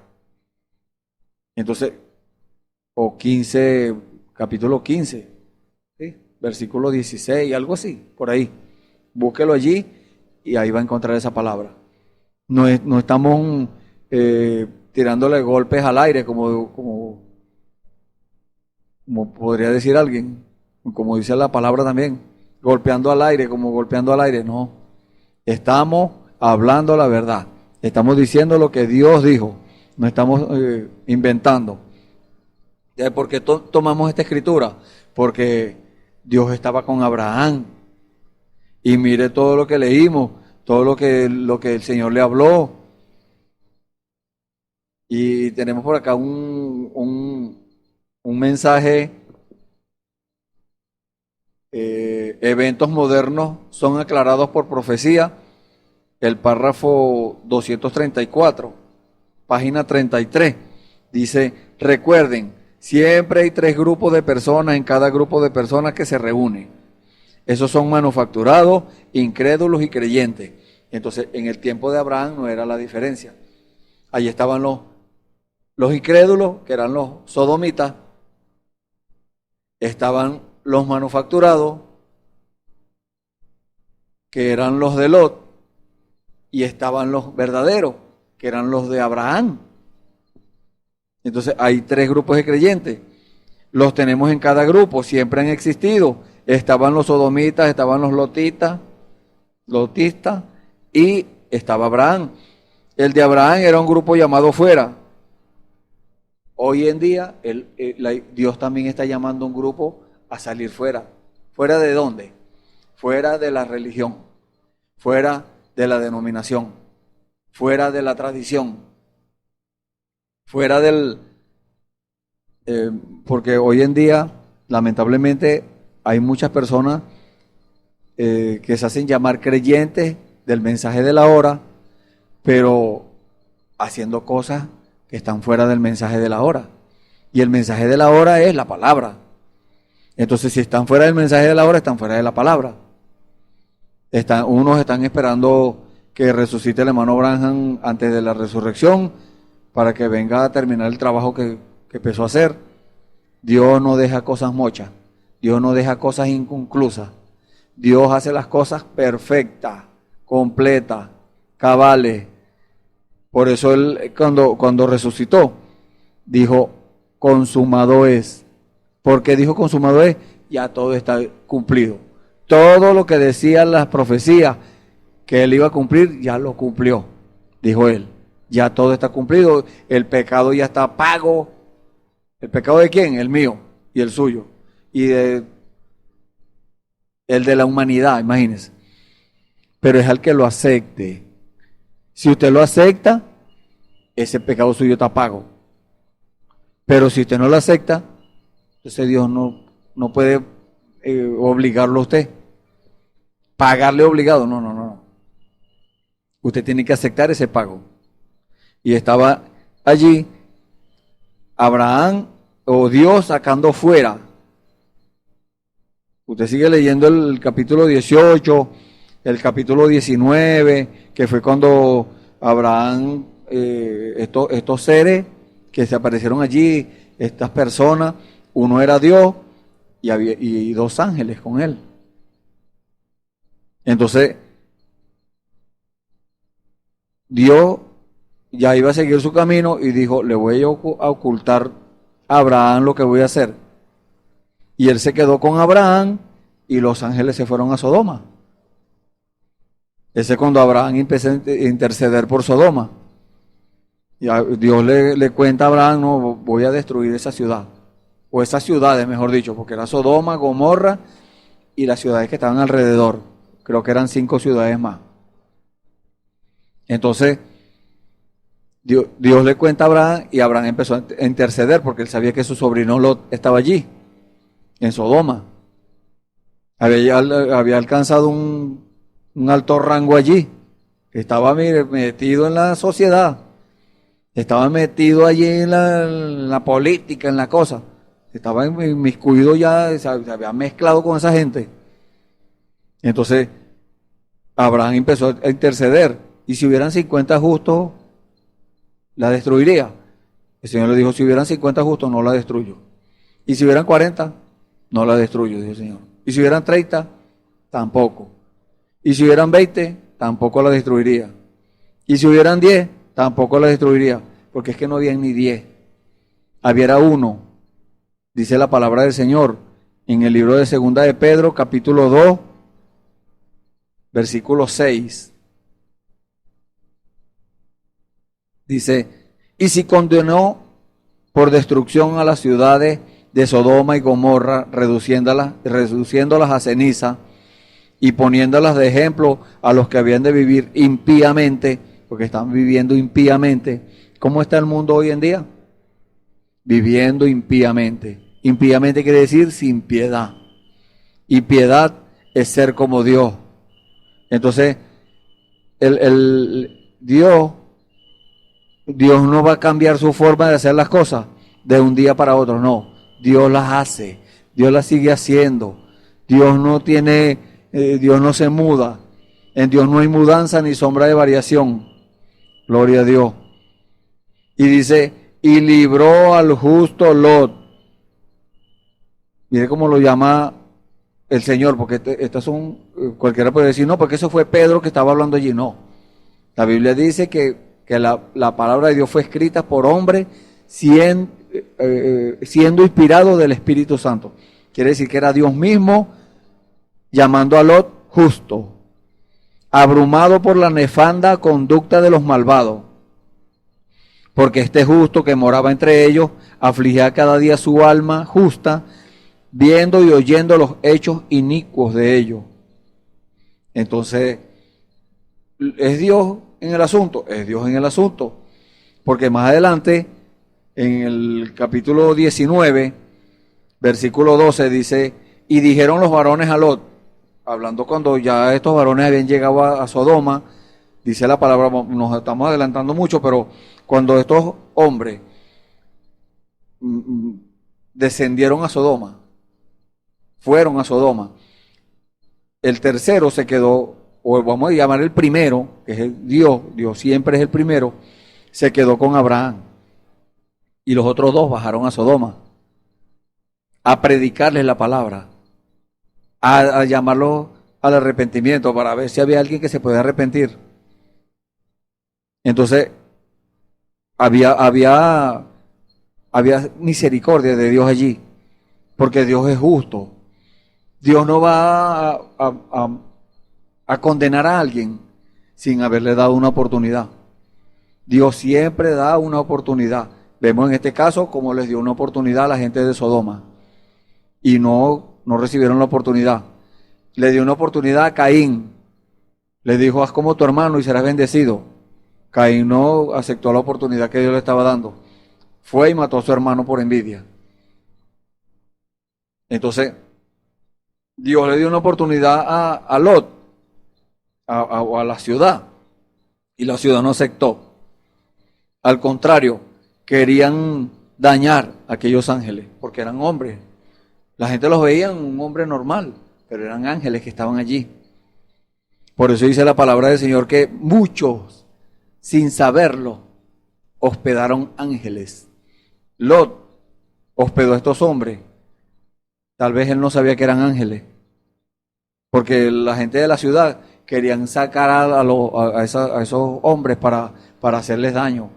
Entonces, o 15, capítulo 15, ¿sí? Versículo 16, algo así, por ahí. Búsquelo allí y ahí va a encontrar esa palabra. No estamos tirándole golpes al aire, como podría decir alguien, como dice la palabra también, golpeando al aire, no. Estamos hablando la verdad, estamos diciendo lo que Dios dijo, no estamos inventando. ¿Por qué tomamos esta escritura? Porque Dios estaba con Abraham. Y mire todo lo que leímos, todo lo que el Señor le habló. Y tenemos por acá un mensaje. Eventos modernos son aclarados por profecía. El párrafo 234, página 33. Dice, recuerden, siempre hay 3 grupos de personas en cada grupo de personas que se reúnen. Esos son manufacturados, incrédulos y creyentes. Entonces, en el tiempo de Abraham no era la diferencia. Allí estaban los incrédulos, que eran los sodomitas. Estaban los manufacturados, que eran los de Lot. Y estaban los verdaderos, que eran los de Abraham. Entonces, hay 3 grupos de creyentes. Los tenemos en cada grupo, siempre han existido. Estaban los sodomitas, estaban los lotistas, y estaba Abraham. El de Abraham era un grupo llamado fuera. Hoy en día, Dios también está llamando a un grupo a salir fuera. ¿Fuera de dónde? Fuera de la religión, fuera de la denominación, fuera de la tradición, fuera porque hoy en día, lamentablemente, hay muchas personas que se hacen llamar creyentes del mensaje de la hora, pero haciendo cosas que están fuera del mensaje de la hora. Y el mensaje de la hora es la palabra. Entonces, si están fuera del mensaje de la hora, están fuera de la palabra. Unos están esperando que resucite el hermano Branham antes de la resurrección para que venga a terminar el trabajo que empezó a hacer. Dios no deja cosas mochas. Dios no deja cosas inconclusas. Dios hace las cosas perfectas, completas, cabales. Por eso Él, cuando resucitó, dijo, consumado es. ¿Por qué dijo consumado es? Ya todo está cumplido. Todo lo que decían las profecías que Él iba a cumplir, ya lo cumplió, dijo Él. Ya todo está cumplido, el pecado ya está pago. ¿El pecado de quién? El mío y el suyo. Y el de la humanidad, imagínense. Pero es al que lo acepte. Si usted lo acepta, ese pecado suyo está pago. Pero si usted no lo acepta, entonces Dios no puede obligarlo a usted. Pagarle obligado, no. Usted tiene que aceptar ese pago. Y estaba allí Abraham o Dios sacando fuera. Usted sigue leyendo el capítulo 18, el capítulo 19, que fue cuando Abraham, estos seres que se aparecieron allí, estas personas, uno era Dios y dos ángeles con él. Entonces, Dios ya iba a seguir su camino y dijo, le voy a ocultar a Abraham lo que voy a hacer. Y él se quedó con Abraham y los ángeles se fueron a Sodoma. Ese es cuando Abraham empezó a interceder por Sodoma. Y Dios le cuenta a Abraham, no, voy a destruir esa ciudad. O esas ciudades, mejor dicho, porque era Sodoma, Gomorra y las ciudades que estaban alrededor. Creo que eran 5 ciudades más. Entonces, Dios le cuenta a Abraham y Abraham empezó a interceder porque él sabía que su sobrino Lot estaba allí, en Sodoma. Había alcanzado un alto rango allí. Estaba metido en la sociedad. Estaba metido allí en la política, en la cosa. Estaba inmiscuido ya, se había mezclado con esa gente. Entonces, Abraham empezó a interceder. Y si hubieran 50 justos, la destruiría. El Señor le dijo, si hubieran 50 justos, no la destruyo. Y si hubieran 40, no la destruyo, dijo el Señor. Y si hubieran 30, tampoco. Y si hubieran 20, tampoco la destruiría. Y si hubieran 10, tampoco la destruiría. Porque es que no habían ni 10. Había uno. Dice la palabra del Señor en el libro de Segunda de Pedro, capítulo 2, versículo 6. Dice, y si condenó por destrucción a las ciudades de Sodoma y Gomorra, reduciéndolas a ceniza y poniéndolas de ejemplo a los que habían de vivir impíamente, porque están viviendo impíamente. ¿Cómo está el mundo hoy en día? Viviendo impíamente. Impíamente quiere decir sin piedad. Y piedad es ser como Dios. Entonces, Dios no va a cambiar su forma de hacer las cosas de un día para otro, no. Dios las hace, Dios las sigue haciendo. Dios no se muda. En Dios no hay mudanza ni sombra de variación. Gloria a Dios. Y dice, y libró al justo Lot. Mire cómo lo llama el Señor, porque cualquiera puede decir, no, porque eso fue Pedro que estaba hablando allí. No. La Biblia dice que la palabra de Dios fue escrita por hombre siendo inspirado del Espíritu Santo. Quiere decir que era Dios mismo llamando a Lot justo, abrumado por la nefanda conducta de los malvados, porque este justo que moraba entre ellos afligía cada día su alma justa, viendo y oyendo los hechos inicuos de ellos. Entonces, ¿es Dios en el asunto? Es Dios en el asunto, porque más adelante, en el capítulo 19, versículo 12, dice, y dijeron los varones a Lot, hablando cuando ya estos varones habían llegado a Sodoma, dice la palabra, nos estamos adelantando mucho, pero cuando estos hombres descendieron a Sodoma, fueron a Sodoma, el tercero se quedó, o vamos a llamar el primero, que es Dios siempre es el primero, se quedó con Abraham. Y los otros dos bajaron a Sodoma a predicarles la palabra, a llamarlos al arrepentimiento para ver si había alguien que se podía arrepentir. Entonces, había misericordia de Dios allí, porque Dios es justo. Dios no va a condenar a alguien sin haberle dado una oportunidad. Dios siempre da una oportunidad. Vemos en este caso cómo les dio una oportunidad a la gente de Sodoma y no recibieron la oportunidad. Le dio una oportunidad a Caín. Le dijo, haz como tu hermano y serás bendecido. Caín no aceptó la oportunidad que Dios le estaba dando. Fue y mató a su hermano por envidia. Entonces, Dios le dio una oportunidad a Lot, a la ciudad, y la ciudad no aceptó. Al contrario, querían dañar a aquellos ángeles, porque eran hombres. La gente los veía en un hombre normal, pero eran ángeles que estaban allí. Por eso dice la palabra del Señor que muchos, sin saberlo, hospedaron ángeles. Lot hospedó a estos hombres. Tal vez él no sabía que eran ángeles, porque la gente de la ciudad querían sacar a esos hombres para hacerles daño.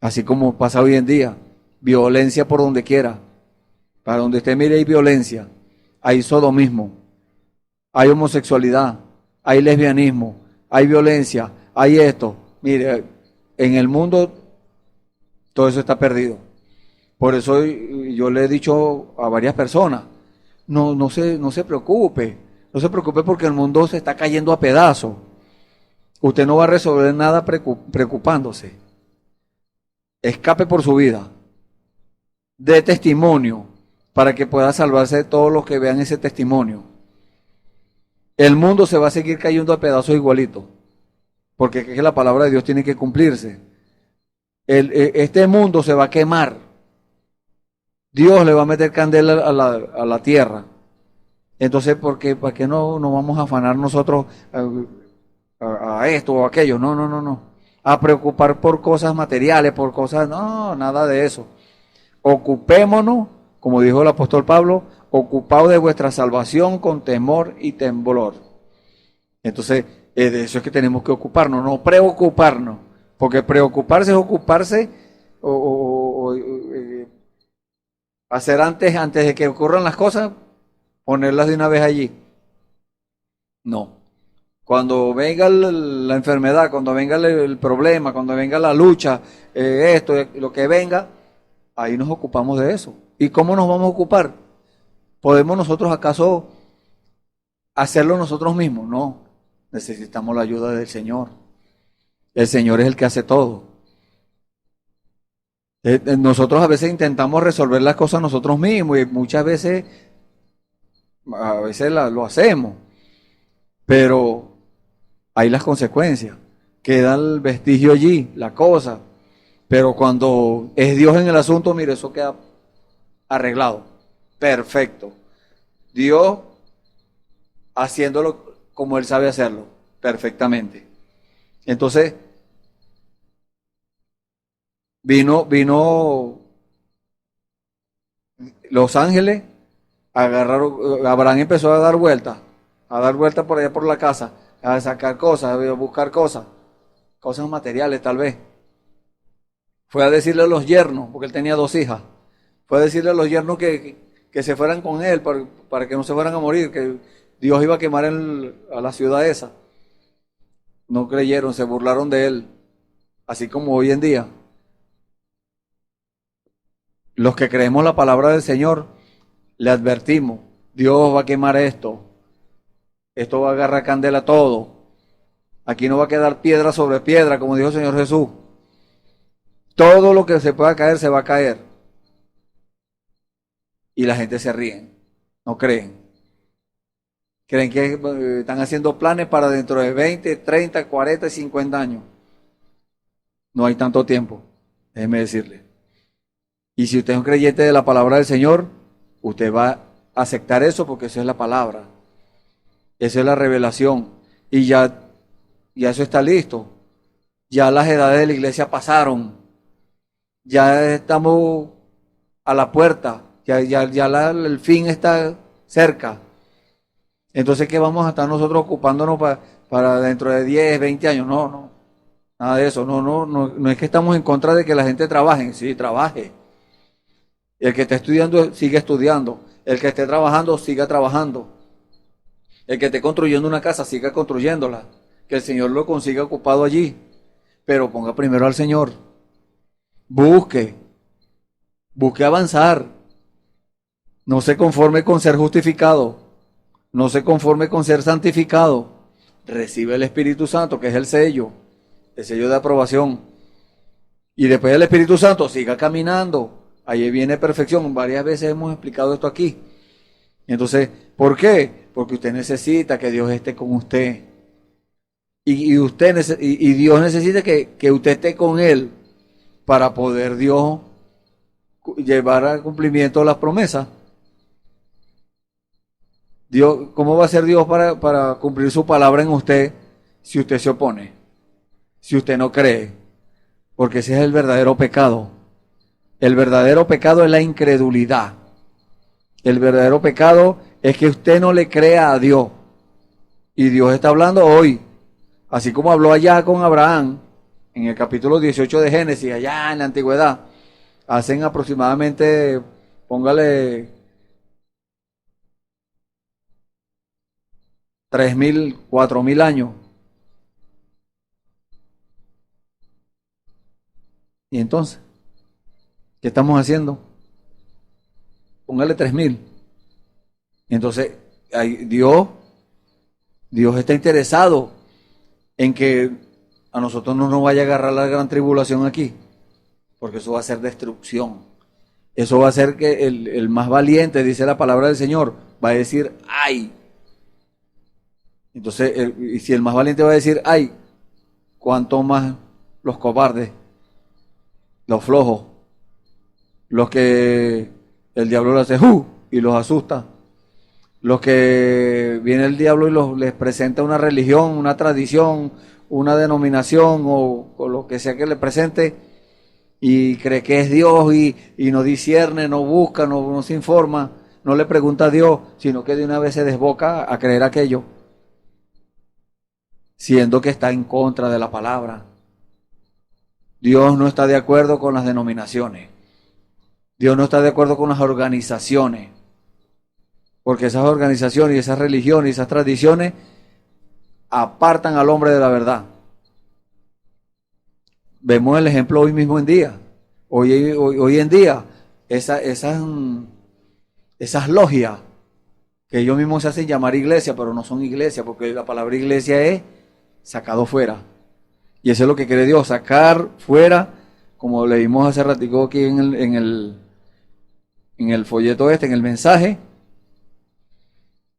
Así como pasa hoy en día, violencia por donde quiera. Para donde usted mire hay violencia, hay sodomismo, hay homosexualidad, hay lesbianismo, hay violencia, hay esto. Mire, en el mundo todo eso está perdido. Por eso yo le he dicho a varias personas, no se preocupe, no se preocupe porque el mundo se está cayendo a pedazos. Usted no va a resolver nada preocupándose. Escape por su vida, dé testimonio para que pueda salvarse de todos los que vean ese testimonio. El mundo se va a seguir cayendo a pedazos igualito, porque es que la palabra de Dios tiene que cumplirse. Este mundo se va a quemar. Dios le va a meter candela a la tierra. Entonces, ¿para qué no vamos a afanar nosotros a esto o aquello? No. A preocupar por cosas materiales, por cosas, no, nada de eso. Ocupémonos, como dijo el apóstol Pablo, ocupaos de vuestra salvación con temor y temblor. Entonces, de eso es que tenemos que ocuparnos, no preocuparnos, porque preocuparse es ocuparse hacer antes de que ocurran las cosas, ponerlas de una vez allí. No. Cuando venga la enfermedad, cuando venga el problema, cuando venga la lucha, esto, lo que venga, ahí nos ocupamos de eso. ¿Y cómo nos vamos a ocupar? ¿Podemos nosotros acaso hacerlo nosotros mismos? No, necesitamos la ayuda del Señor. El Señor es el que hace todo. Nosotros a veces intentamos resolver las cosas nosotros mismos y muchas veces, lo hacemos, pero hay las consecuencias, queda el vestigio allí, la cosa, pero cuando es Dios en el asunto, mire, eso queda arreglado, perfecto. Dios haciéndolo como Él sabe hacerlo, perfectamente. Entonces, vino los ángeles, Abraham empezó a dar vueltas por allá por la casa, a sacar cosas, a buscar cosas materiales tal vez. Fue a decirle a los yernos, porque él tenía 2 hijas, fue a decirle a los yernos que se fueran con él para que no se fueran a morir, que Dios iba a quemar a la ciudad esa. No creyeron, se burlaron de él, así como hoy en día. Los que creemos la palabra del Señor, le advertimos, Dios va a quemar esto va a agarrar candela todo, aquí no va a quedar piedra sobre piedra, como dijo el Señor Jesús. Todo lo que se pueda caer, se va a caer. Y la gente se ríe, no creen. Creen que están haciendo planes para dentro de 20, 30, 40 y 50 años. No hay tanto tiempo, déjeme decirle. Y si usted es un creyente de la palabra del Señor, usted va a aceptar eso porque eso es la palabra. Esa es la revelación. Y ya eso está listo. Ya las edades de la iglesia pasaron. Ya estamos a la puerta. Ya el fin está cerca. Entonces, ¿qué vamos a estar nosotros ocupándonos para dentro de 10, 20 años? No. Nada de eso. No es que estamos en contra de que la gente trabaje. Sí, trabaje. El que esté estudiando, siga estudiando. El que esté trabajando, siga trabajando. El que esté construyendo una casa, siga construyéndola. Que el Señor lo consiga ocupado allí. pero ponga primero al Señor. Busque avanzar. No se conforme con ser justificado. No se conforme con ser santificado. Recibe el Espíritu Santo, que es el sello de aprobación. Y después del Espíritu Santo, siga caminando. Ahí viene perfección. Varias veces hemos explicado esto aquí. Entonces, ¿por qué? Porque usted necesita que Dios esté con usted. Y Dios necesita que usted esté con Él para poder Dios llevar al cumplimiento las promesas. Dios, ¿cómo va a ser Dios para cumplir su palabra en usted si usted se opone? Si usted no cree. Porque ese es el verdadero pecado. El verdadero pecado es la incredulidad. El verdadero pecado es que usted no le crea a Dios. Y Dios está hablando hoy. Así como habló allá con Abraham, en el capítulo 18 de Génesis, allá en la antigüedad. Hacen aproximadamente, póngale 3.000, 4.000 años. Y entonces, ¿qué estamos haciendo? Póngale 3.000. Entonces, Dios está interesado en que a nosotros no nos vaya a agarrar la gran tribulación aquí, porque eso va a ser destrucción. Eso va a ser que el más valiente, dice la palabra del Señor, va a decir, ¡ay! Entonces, y si el más valiente va a decir, ¡ay! ¿Cuánto más los cobardes, los flojos, los que el diablo les hace y los asusta, los que viene el diablo y les presenta una religión, una tradición, una denominación o lo que sea que le presente y cree que es Dios y no discierne, no busca, no se informa, no le pregunta a Dios, sino que de una vez se desboca a creer aquello, siendo que está en contra de la palabra. Dios no está de acuerdo con las denominaciones. Dios no está de acuerdo con las organizaciones. Porque esas organizaciones y esas religiones y esas tradiciones apartan al hombre de la verdad. Vemos el ejemplo hoy mismo en día. Hoy en día, esas logias que ellos mismos se hacen llamar iglesia, pero no son iglesia, porque la palabra iglesia es sacado fuera. Y eso es lo que quiere Dios, sacar fuera, como leímos hace ratico aquí en el folleto en el mensaje.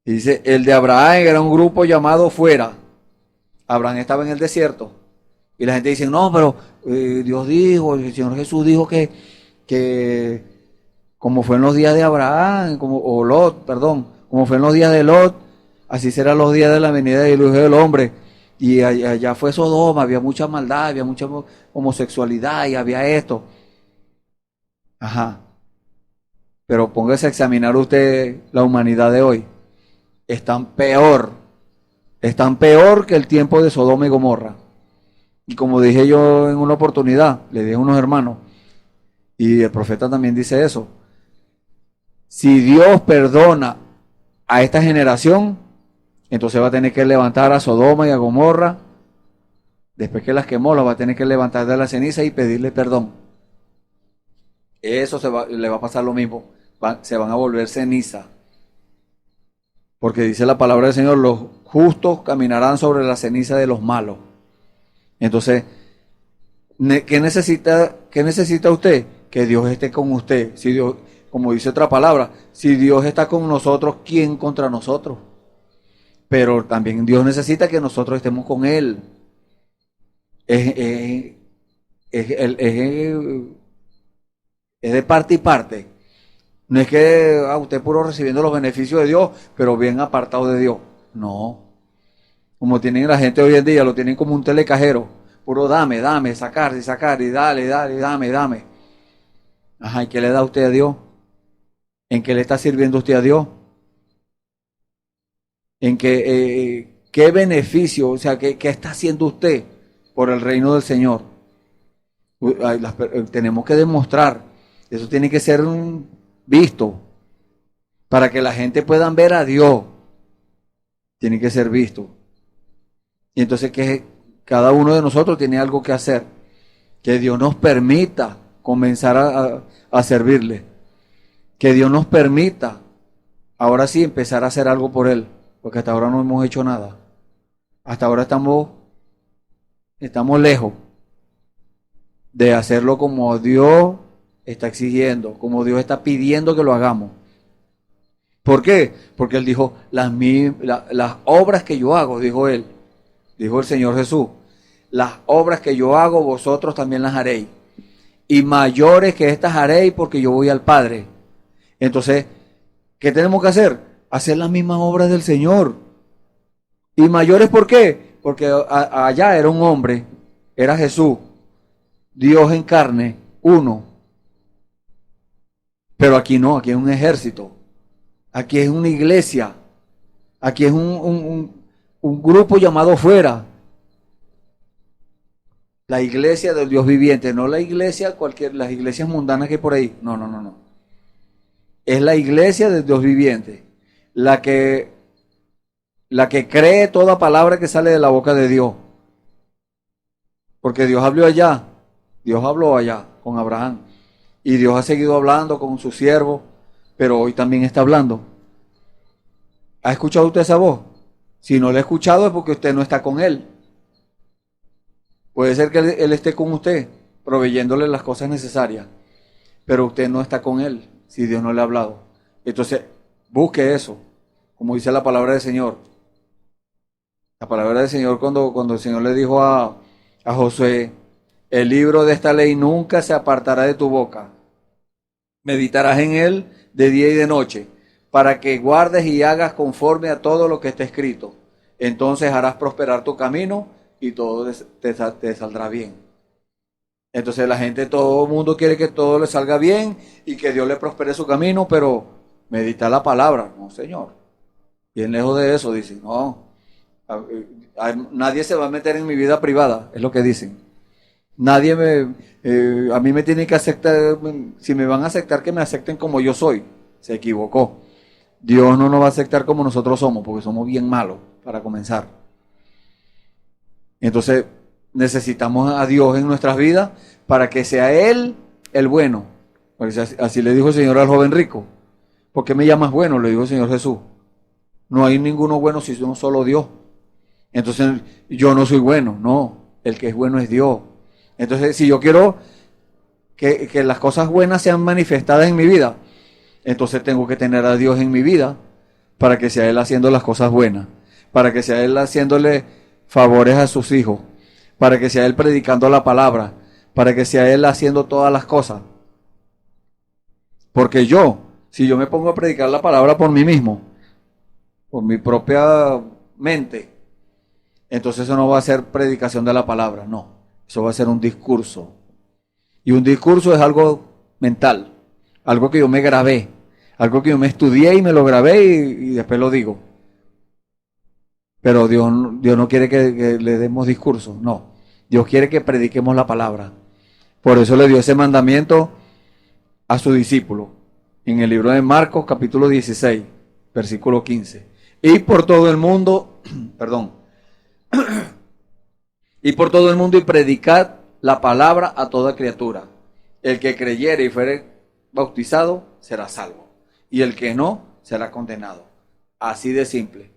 Y dice, el de Abraham era un grupo llamado fuera. Abraham estaba en el desierto. Y la gente dice, no, pero Dios dijo, el Señor Jesús dijo que como fue en los días de Abraham, como fue en los días de Lot, así serán los días de la venida del Hijo del Hombre. Y allá fue Sodoma, había mucha maldad, había mucha homosexualidad y había esto. Ajá. Pero póngase a examinar usted la humanidad de hoy. Están peor que el tiempo de Sodoma y Gomorra. Y como dije yo en una oportunidad, le dije a unos hermanos, y el profeta también dice eso, si Dios perdona a esta generación, entonces va a tener que levantar a Sodoma y a Gomorra, después que las quemó, las va a tener que levantar de la ceniza y pedirle perdón. Eso le va a pasar lo mismo, se van a volver ceniza. Porque dice la palabra del Señor, los justos caminarán sobre la ceniza de los malos. Entonces, ¿qué necesita usted? Que Dios esté con usted. Si Dios, como dice otra palabra, si Dios está con nosotros, ¿quién contra nosotros? Pero también Dios necesita que nosotros estemos con Él. Es de parte y parte. No es que usted puro recibiendo los beneficios de Dios, pero bien apartado de Dios. No. Como tienen la gente hoy en día, lo tienen como un telecajero. Puro dame, sacar, y dale, dame. Ajá, ¿y qué le da usted a Dios? ¿En qué le está sirviendo usted a Dios? ¿En qué beneficio, o sea, qué está haciendo usted por el reino del Señor? Tenemos que demostrar. Eso tiene que ser visto. Para que la gente pueda ver a Dios. Tiene que ser visto. Y entonces, cada uno de nosotros tiene algo que hacer. Que Dios nos permita comenzar a servirle. Que Dios nos permita, ahora sí, empezar a hacer algo por Él. Porque hasta ahora no hemos hecho nada. Hasta ahora estamos lejos de hacerlo como Dios está exigiendo, como Dios está pidiendo que lo hagamos. ¿Por qué? Porque Él dijo, las obras que yo hago, dijo Él, dijo el Señor Jesús, las obras que yo hago, vosotros también las haréis. Y mayores que estas haréis porque yo voy al Padre. Entonces, ¿qué tenemos que hacer? Hacer las mismas obras del Señor. ¿Y mayores por qué? Porque allá era un hombre, era Jesús, Dios en carne, uno. Pero aquí no, aquí es un ejército. Aquí es una iglesia. Aquí es un grupo llamado fuera. La iglesia del Dios viviente, no la iglesia, las iglesias mundanas que hay por ahí. No, no, no, no. Es la iglesia del Dios viviente. La que cree toda palabra que sale de la boca de Dios. Porque Dios habló allá. Dios habló allá con Abraham. Y Dios ha seguido hablando con su siervo, pero hoy también está hablando. ¿Ha escuchado usted esa voz? Si no la ha escuchado es porque usted no está con Él. Puede ser que Él esté con usted, proveyéndole las cosas necesarias, pero usted no está con Él, si Dios no le ha hablado. Entonces, busque eso, como dice la palabra del Señor. La palabra del Señor cuando el Señor le dijo a Josué, el libro de esta ley nunca se apartará de tu boca. Meditarás en él de día y de noche, para que guardes y hagas conforme a todo lo que está escrito. Entonces harás prosperar tu camino y todo te saldrá bien. Entonces la gente, todo el mundo quiere que todo le salga bien y que Dios le prospere su camino, pero medita la palabra. No, Señor. Bien lejos de eso, dice. No, nadie se va a meter en mi vida privada, es lo que dicen. Nadie a mí me tiene que aceptar, si me van a aceptar, que me acepten como yo soy. Se equivocó. Dios no nos va a aceptar como nosotros somos, porque somos bien malos, para comenzar. Entonces, necesitamos a Dios en nuestras vidas para que sea Él el bueno. Porque así le dijo el Señor al joven rico. ¿Por qué me llamas bueno? Le dijo el Señor Jesús. No hay ninguno bueno sino solo Dios. Entonces, yo no soy bueno, no. El que es bueno es Dios. Entonces, si yo quiero que las cosas buenas sean manifestadas en mi vida, entonces tengo que tener a Dios en mi vida para que sea Él haciendo las cosas buenas, para que sea Él haciéndole favores a sus hijos, para que sea Él predicando la palabra, para que sea Él haciendo todas las cosas. Porque si yo me pongo a predicar la palabra por mí mismo, por mi propia mente, entonces eso no va a ser predicación de la palabra, no. Eso va a ser un discurso. Y un discurso es algo mental, algo que yo me grabé, algo que yo me estudié y me lo grabé y después lo digo. Pero Dios no quiere que le demos discurso, no. Dios quiere que prediquemos la palabra. Por eso le dio ese mandamiento a su discípulo en el libro de Marcos capítulo 16, versículo 15. Y por todo el mundo, y por todo el mundo y predicad la palabra a toda criatura. El que creyere y fuere bautizado será salvo, y el que no será condenado. Así de simple.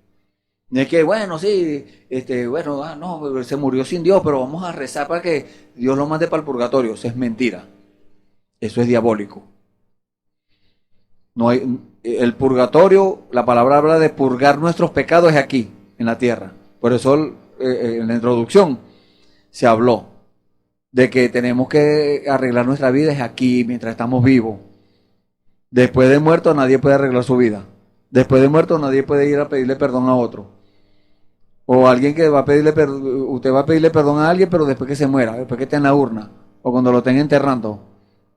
No es que, bueno, sí, no, se murió sin Dios, pero vamos a rezar para que Dios lo mande para el purgatorio. Eso es mentira. Eso es diabólico. No hay, el purgatorio, la palabra habla de purgar nuestros pecados, es aquí, en la tierra. Por eso en la introducción se habló de que tenemos que arreglar nuestra vida es aquí, mientras estamos vivos. Después de muerto nadie puede arreglar su vida. Después de muerto nadie puede ir a pedirle perdón a otro. O alguien que va a pedirle perdón, usted va a pedirle perdón a alguien, pero después que se muera, después que esté en la urna, o cuando lo estén enterrando.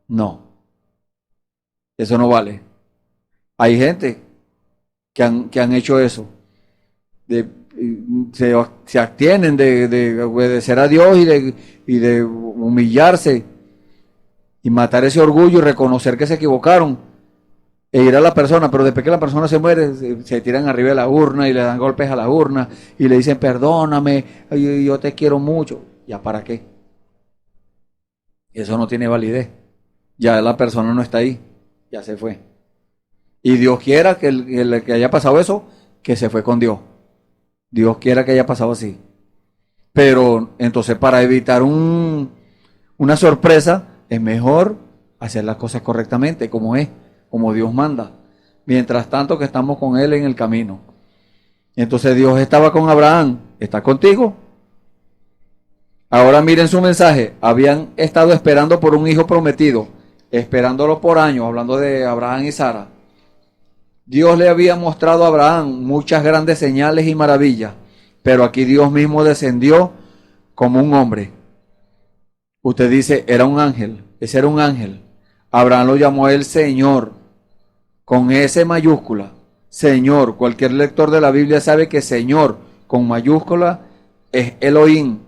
No. Eso no vale. Hay gente que han hecho eso. Se abstienen de obedecer a Dios y de humillarse y matar ese orgullo y reconocer que se equivocaron e ir a la persona, pero después que la persona se muere, se tiran arriba de la urna y le dan golpes a la urna y le dicen, perdóname, yo te quiero mucho. ¿Ya para qué? Eso no tiene validez. Ya la persona no está ahí, ya se fue. Y Dios quiera que el que haya pasado eso, que se fue con Dios. Dios quiera que haya pasado así. Pero entonces para evitar una sorpresa, es mejor hacer las cosas correctamente, como es, como Dios manda. Mientras tanto que estamos con Él en el camino. Entonces Dios estaba con Abraham, ¿está contigo? Ahora miren su mensaje, habían estado esperando por un hijo prometido, esperándolo por años, hablando de Abraham y Sara. Dios le había mostrado a Abraham muchas grandes señales y maravillas, pero aquí Dios mismo descendió como un hombre. Usted dice, era un ángel, ese era un ángel. Abraham lo llamó el Señor, con S mayúscula. Señor, cualquier lector de la Biblia sabe que Señor con mayúscula es Elohim.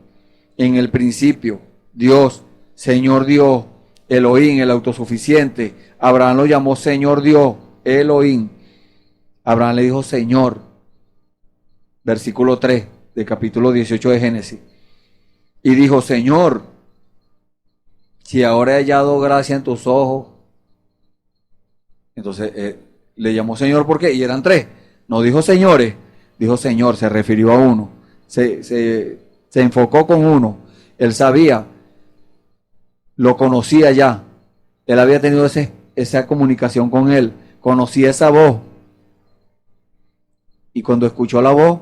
En el principio, Dios, Señor Dios, Elohim, el autosuficiente. Abraham lo llamó Señor Dios, Elohim. Abraham le dijo Señor. Versículo 3 del capítulo 18 de Génesis. Y dijo, Señor, si ahora he hallado gracia en tus ojos. Entonces le llamó Señor, ¿por qué? Y eran tres. No dijo señores, dijo Señor, se refirió a uno. Se enfocó con uno. Él sabía, lo conocía ya. Él había tenido esa comunicación con él. Conocía esa voz. Y cuando escuchó la voz,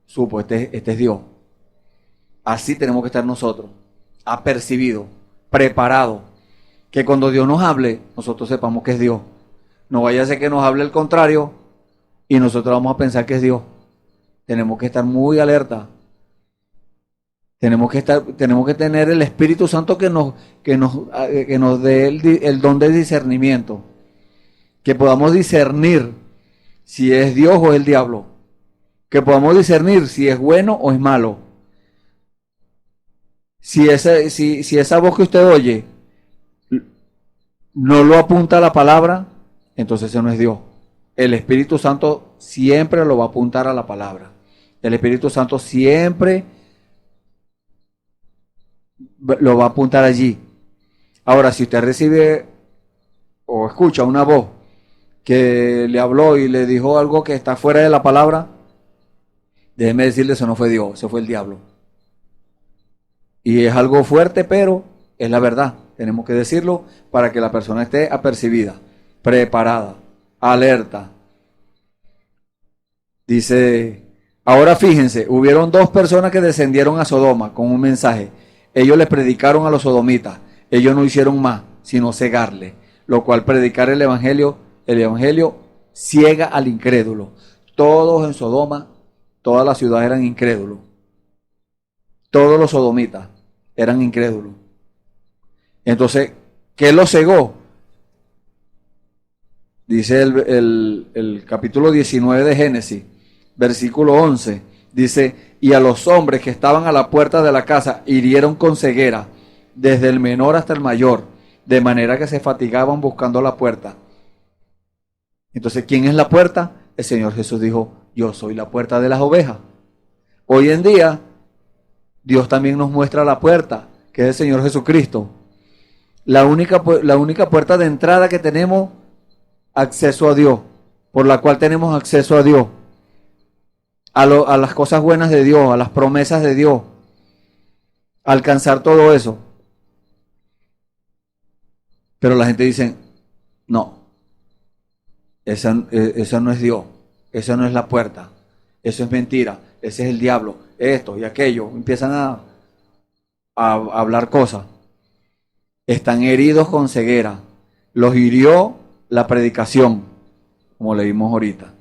supo, este es Dios. Así tenemos que estar nosotros, apercibidos, preparados, que cuando Dios nos hable, nosotros sepamos que es Dios. No vaya a ser que nos hable el contrario y nosotros vamos a pensar que es Dios. Tenemos que estar muy alerta. Tenemos que tener el Espíritu Santo que nos dé el don de discernimiento. Que podamos discernir si es Dios o es el diablo. Que podamos discernir si es bueno o es malo. Si esa voz que usted oye no lo apunta a la palabra, entonces ese no es Dios. El Espíritu Santo siempre lo va a apuntar a la palabra. El Espíritu Santo siempre lo va a apuntar allí. Ahora, si usted recibe o escucha una voz que le habló y le dijo algo que está fuera de la palabra, déjeme decirle, eso no fue Dios, eso fue el diablo. Y es algo fuerte, pero es la verdad. Tenemos que decirlo para que la persona esté apercibida, preparada, alerta. Dice, ahora fíjense, hubieron dos personas que descendieron a Sodoma con un mensaje. Ellos les predicaron a los sodomitas. Ellos no hicieron más, sino cegarle. Lo cual predicar el evangelio ciega al incrédulo. Todos en Sodoma, todas las ciudades eran incrédulos. Todos los sodomitas eran incrédulos. Entonces, ¿qué los cegó? Dice el capítulo 19 de Génesis, versículo 11. Dice, y a los hombres que estaban a la puerta de la casa hirieron con ceguera, desde el menor hasta el mayor, de manera que se fatigaban buscando la puerta. Entonces, ¿quién es la puerta? El Señor Jesús dijo, yo soy la puerta de las ovejas. Hoy en día, Dios también nos muestra la puerta, que es el Señor Jesucristo. La única puerta de entrada que tenemos acceso a Dios, por la cual tenemos acceso a Dios, a las cosas buenas de Dios, a las promesas de Dios, a alcanzar todo eso. Pero la gente dice, no, esa no es Dios, esa no es la puerta, eso es mentira, ese es el diablo, esto y aquello. Empiezan a hablar cosas. Están heridos con ceguera. Los hirió la predicación, como leímos ahorita.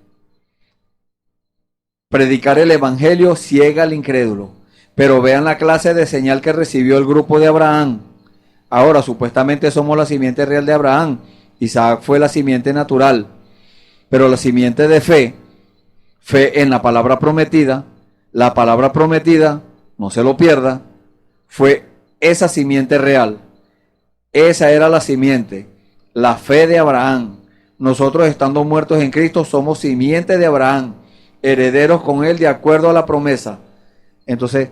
Predicar el evangelio ciega al incrédulo. Pero vean la clase de señal que recibió el grupo de Abraham. Ahora, supuestamente somos la simiente real de Abraham. Isaac fue la simiente natural. Pero la simiente de fe en la palabra prometida, no se lo pierda, fue esa simiente real. Esa era la simiente, la fe de Abraham. nosotros estando muertos en Cristo somos simiente de Abraham, herederos con él de acuerdo a la promesa. Entonces,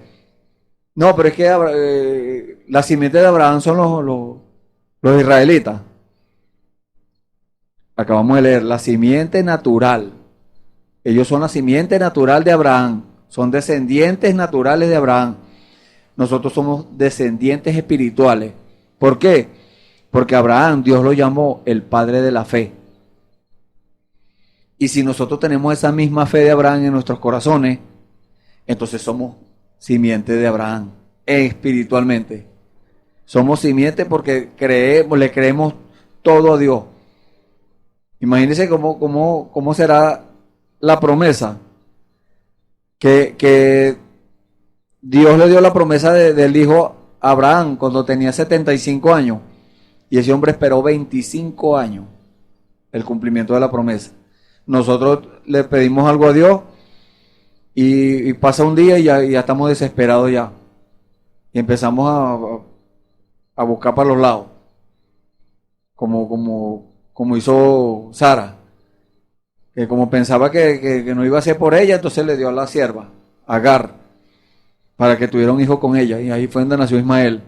no, pero es que la simiente de Abraham son los israelitas. Acabamos de leer, la simiente natural. Ellos son la simiente natural de Abraham, son descendientes naturales de Abraham. Nosotros somos descendientes espirituales. ¿Por qué? Porque Abraham, Dios lo llamó el padre de la fe. Y si nosotros tenemos esa misma fe de Abraham en nuestros corazones, entonces somos simiente de Abraham, espiritualmente. Somos simiente porque le creemos todo a Dios. Imagínense cómo será la promesa. Que Dios le dio la promesa del hijo a Abraham cuando tenía 75 años. Y ese hombre esperó 25 años el cumplimiento de la promesa. Nosotros le pedimos algo a Dios y pasa un día y ya estamos desesperados ya. Y empezamos a buscar para los lados. Como hizo Sara. Que como pensaba que no iba a ser por ella, entonces le dio a la sierva, Agar, para que tuviera un hijo con ella. Y ahí fue donde nació Ismael.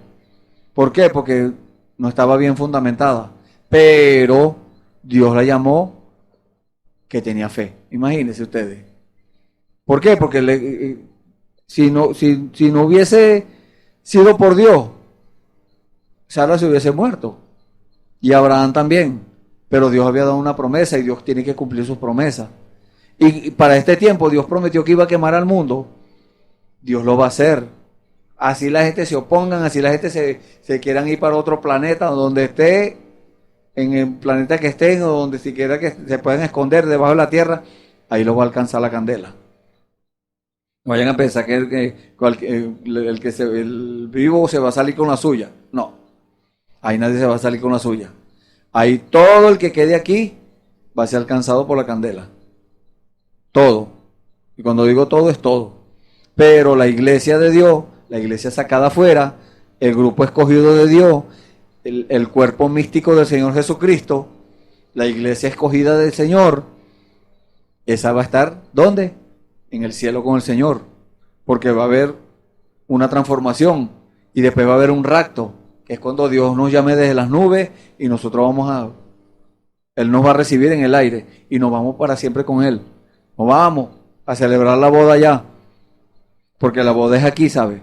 ¿Por qué? Porque no estaba bien fundamentada. Pero Dios la llamó que tenía fe. Imagínense ustedes. ¿Por qué? Porque si no hubiese sido por Dios, Sara se hubiese muerto. Y Abraham también. Pero Dios había dado una promesa y Dios tiene que cumplir sus promesas. Y para este tiempo Dios prometió que iba a quemar al mundo. Dios lo va a hacer. Así la gente se opongan, así la gente se quieran ir para otro planeta, donde esté, en el planeta que estén, o donde siquiera que se puedan esconder debajo de la tierra, ahí lo va a alcanzar la candela. No vayan a pensar que el vivo se va a salir con la suya. No, ahí nadie se va a salir con la suya. Ahí todo el que quede aquí va a ser alcanzado por la candela. Todo. Y cuando digo todo, es todo. Pero la iglesia de Dios, la iglesia sacada afuera, el grupo escogido de Dios, el cuerpo místico del Señor Jesucristo, la iglesia escogida del Señor, esa va a estar, ¿dónde? En el cielo con el Señor. Porque va a haber una transformación y después va a haber un rapto, que es cuando Dios nos llame desde las nubes y nosotros Él nos va a recibir en el aire y nos vamos para siempre con Él. Nos vamos a celebrar la boda allá, porque la boda es aquí, ¿sabe?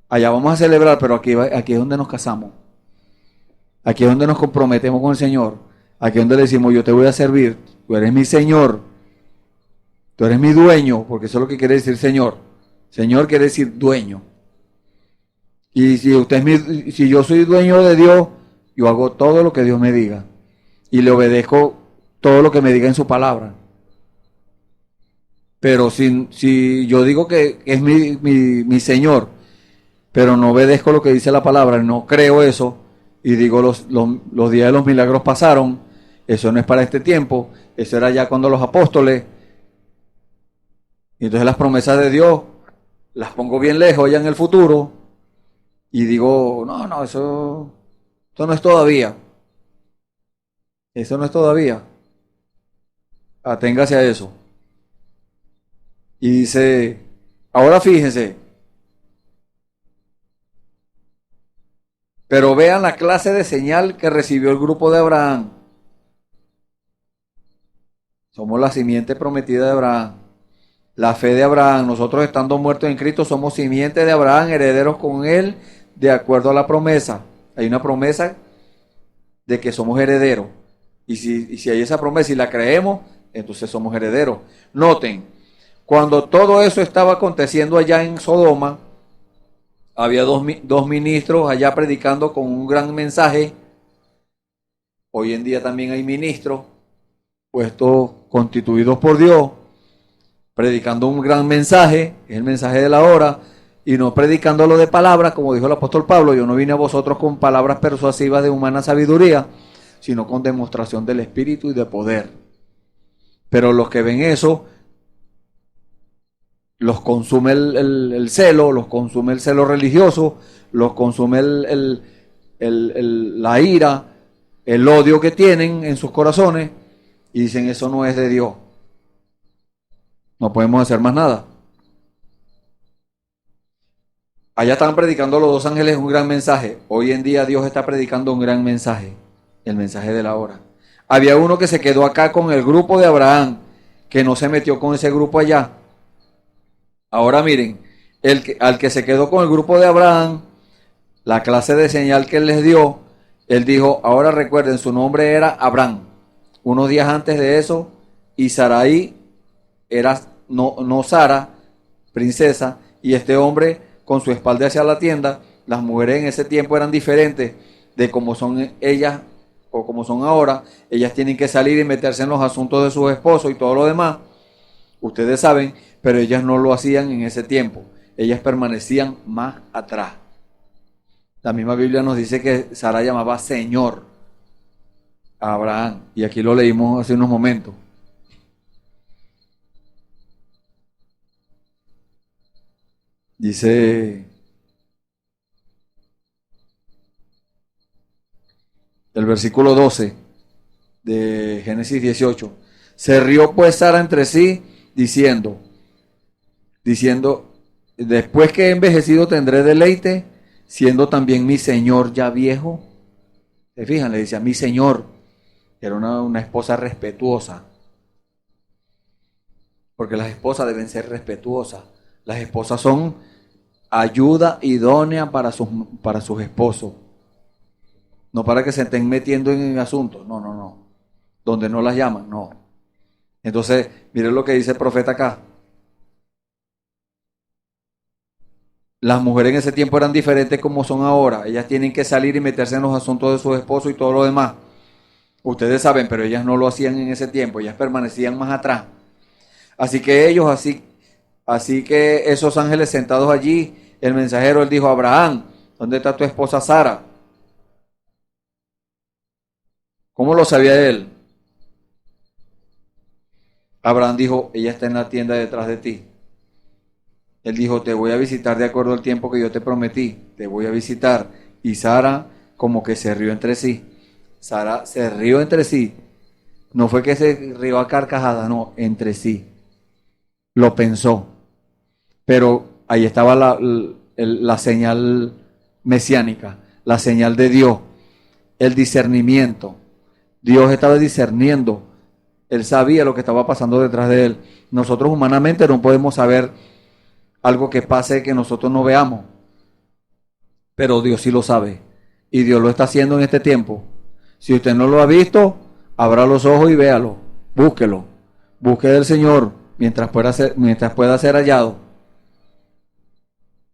Allá vamos a celebrar, pero aquí es donde nos casamos. Aquí es donde nos comprometemos con el Señor. Aquí es donde le decimos, yo te voy a servir, tú eres mi Señor, tú eres mi dueño, porque eso es lo que quiere decir Señor. Señor quiere decir dueño. Y si yo soy dueño de Dios, yo hago todo lo que Dios me diga. Y le obedezco todo lo que me diga en su palabra. Pero si yo digo que es mi Señor, pero no obedezco lo que dice la palabra, no creo eso, y digo los días de los milagros pasaron, eso no es para este tiempo, eso era ya cuando los apóstoles, y entonces las promesas de Dios las pongo bien lejos ya en el futuro, y digo, no, eso no es todavía. Eso no es todavía. Aténgase a eso. Y dice, ahora fíjense, pero vean la clase de señal que recibió el grupo de Abraham. Somos la simiente prometida de Abraham. La fe de Abraham. Nosotros estando muertos en Cristo somos simiente de Abraham, herederos con él, de acuerdo a la promesa. Hay una promesa de que somos herederos. Y si hay esa promesa y la creemos, entonces somos herederos. Noten, cuando todo eso estaba aconteciendo allá en Sodoma, había dos ministros allá predicando con un gran mensaje. Hoy en día también hay ministros puestos, constituidos por Dios, predicando un gran mensaje, es el mensaje de la hora, y no predicándolo de palabras, como dijo el apóstol Pablo, yo no vine a vosotros con palabras persuasivas de humana sabiduría, sino con demostración del Espíritu y de poder. Pero los que ven eso, los consume el celo, los consume el celo religioso, los consume la ira, el odio que tienen en sus corazones y dicen eso no es de Dios. No podemos hacer más nada. Allá estaban predicando los dos ángeles un gran mensaje. Hoy en día Dios está predicando un gran mensaje, el mensaje de la hora. Había uno que se quedó acá con el grupo de Abraham, que no se metió con ese grupo allá. Ahora miren, al que se quedó con el grupo de Abraham, la clase de señal que él les dio, él dijo, ahora recuerden, su nombre era Abraham. Unos días antes de eso, y Sarai era no Sara, princesa, y este hombre con su espalda hacia la tienda. Las mujeres en ese tiempo eran diferentes de como son ellas o como son ahora. Ellas tienen que salir y meterse en los asuntos de sus esposos y todo lo demás. Ustedes saben, pero ellas no lo hacían en ese tiempo. Ellas permanecían más atrás. La misma Biblia nos dice que Sara llamaba Señor a Abraham. Y aquí lo leímos hace unos momentos. Dice el versículo 12 de Génesis 18. Se rió pues Sara entre sí, diciendo, después que he envejecido tendré deleite, siendo también mi señor ya viejo. ¿Se fijan? Le decía, mi señor. Era una esposa respetuosa. Porque las esposas deben ser respetuosas. Las esposas son ayuda idónea para sus esposos. No para que se estén metiendo en asuntos. No. Donde no las llaman, no. Entonces, miren lo que dice el profeta acá. Las mujeres en ese tiempo eran diferentes como son ahora. Ellas tienen que salir y meterse en los asuntos de sus esposos y todo lo demás. Ustedes saben, pero ellas no lo hacían en ese tiempo. Ellas permanecían más atrás. Así que ellos, así que esos ángeles sentados allí, el mensajero, él dijo, Abraham, ¿dónde está tu esposa Sara? ¿Cómo lo sabía él? Abraham dijo, ella está en la tienda detrás de ti. Él dijo, te voy a visitar de acuerdo al tiempo que yo te prometí. Te voy a visitar. Y Sara como que se rió entre sí. Sara se rió entre sí. No fue que se rió a carcajadas, no, entre sí. Lo pensó. Pero ahí estaba la señal mesiánica, la señal de Dios, el discernimiento. Dios estaba discerniendo. Él sabía lo que estaba pasando detrás de él. Nosotros humanamente no podemos saber algo que pase que nosotros no veamos. Pero Dios sí lo sabe. Y Dios lo está haciendo en este tiempo. Si usted no lo ha visto, abra los ojos y véalo. Búsquelo. Busque del Señor mientras pueda ser hallado.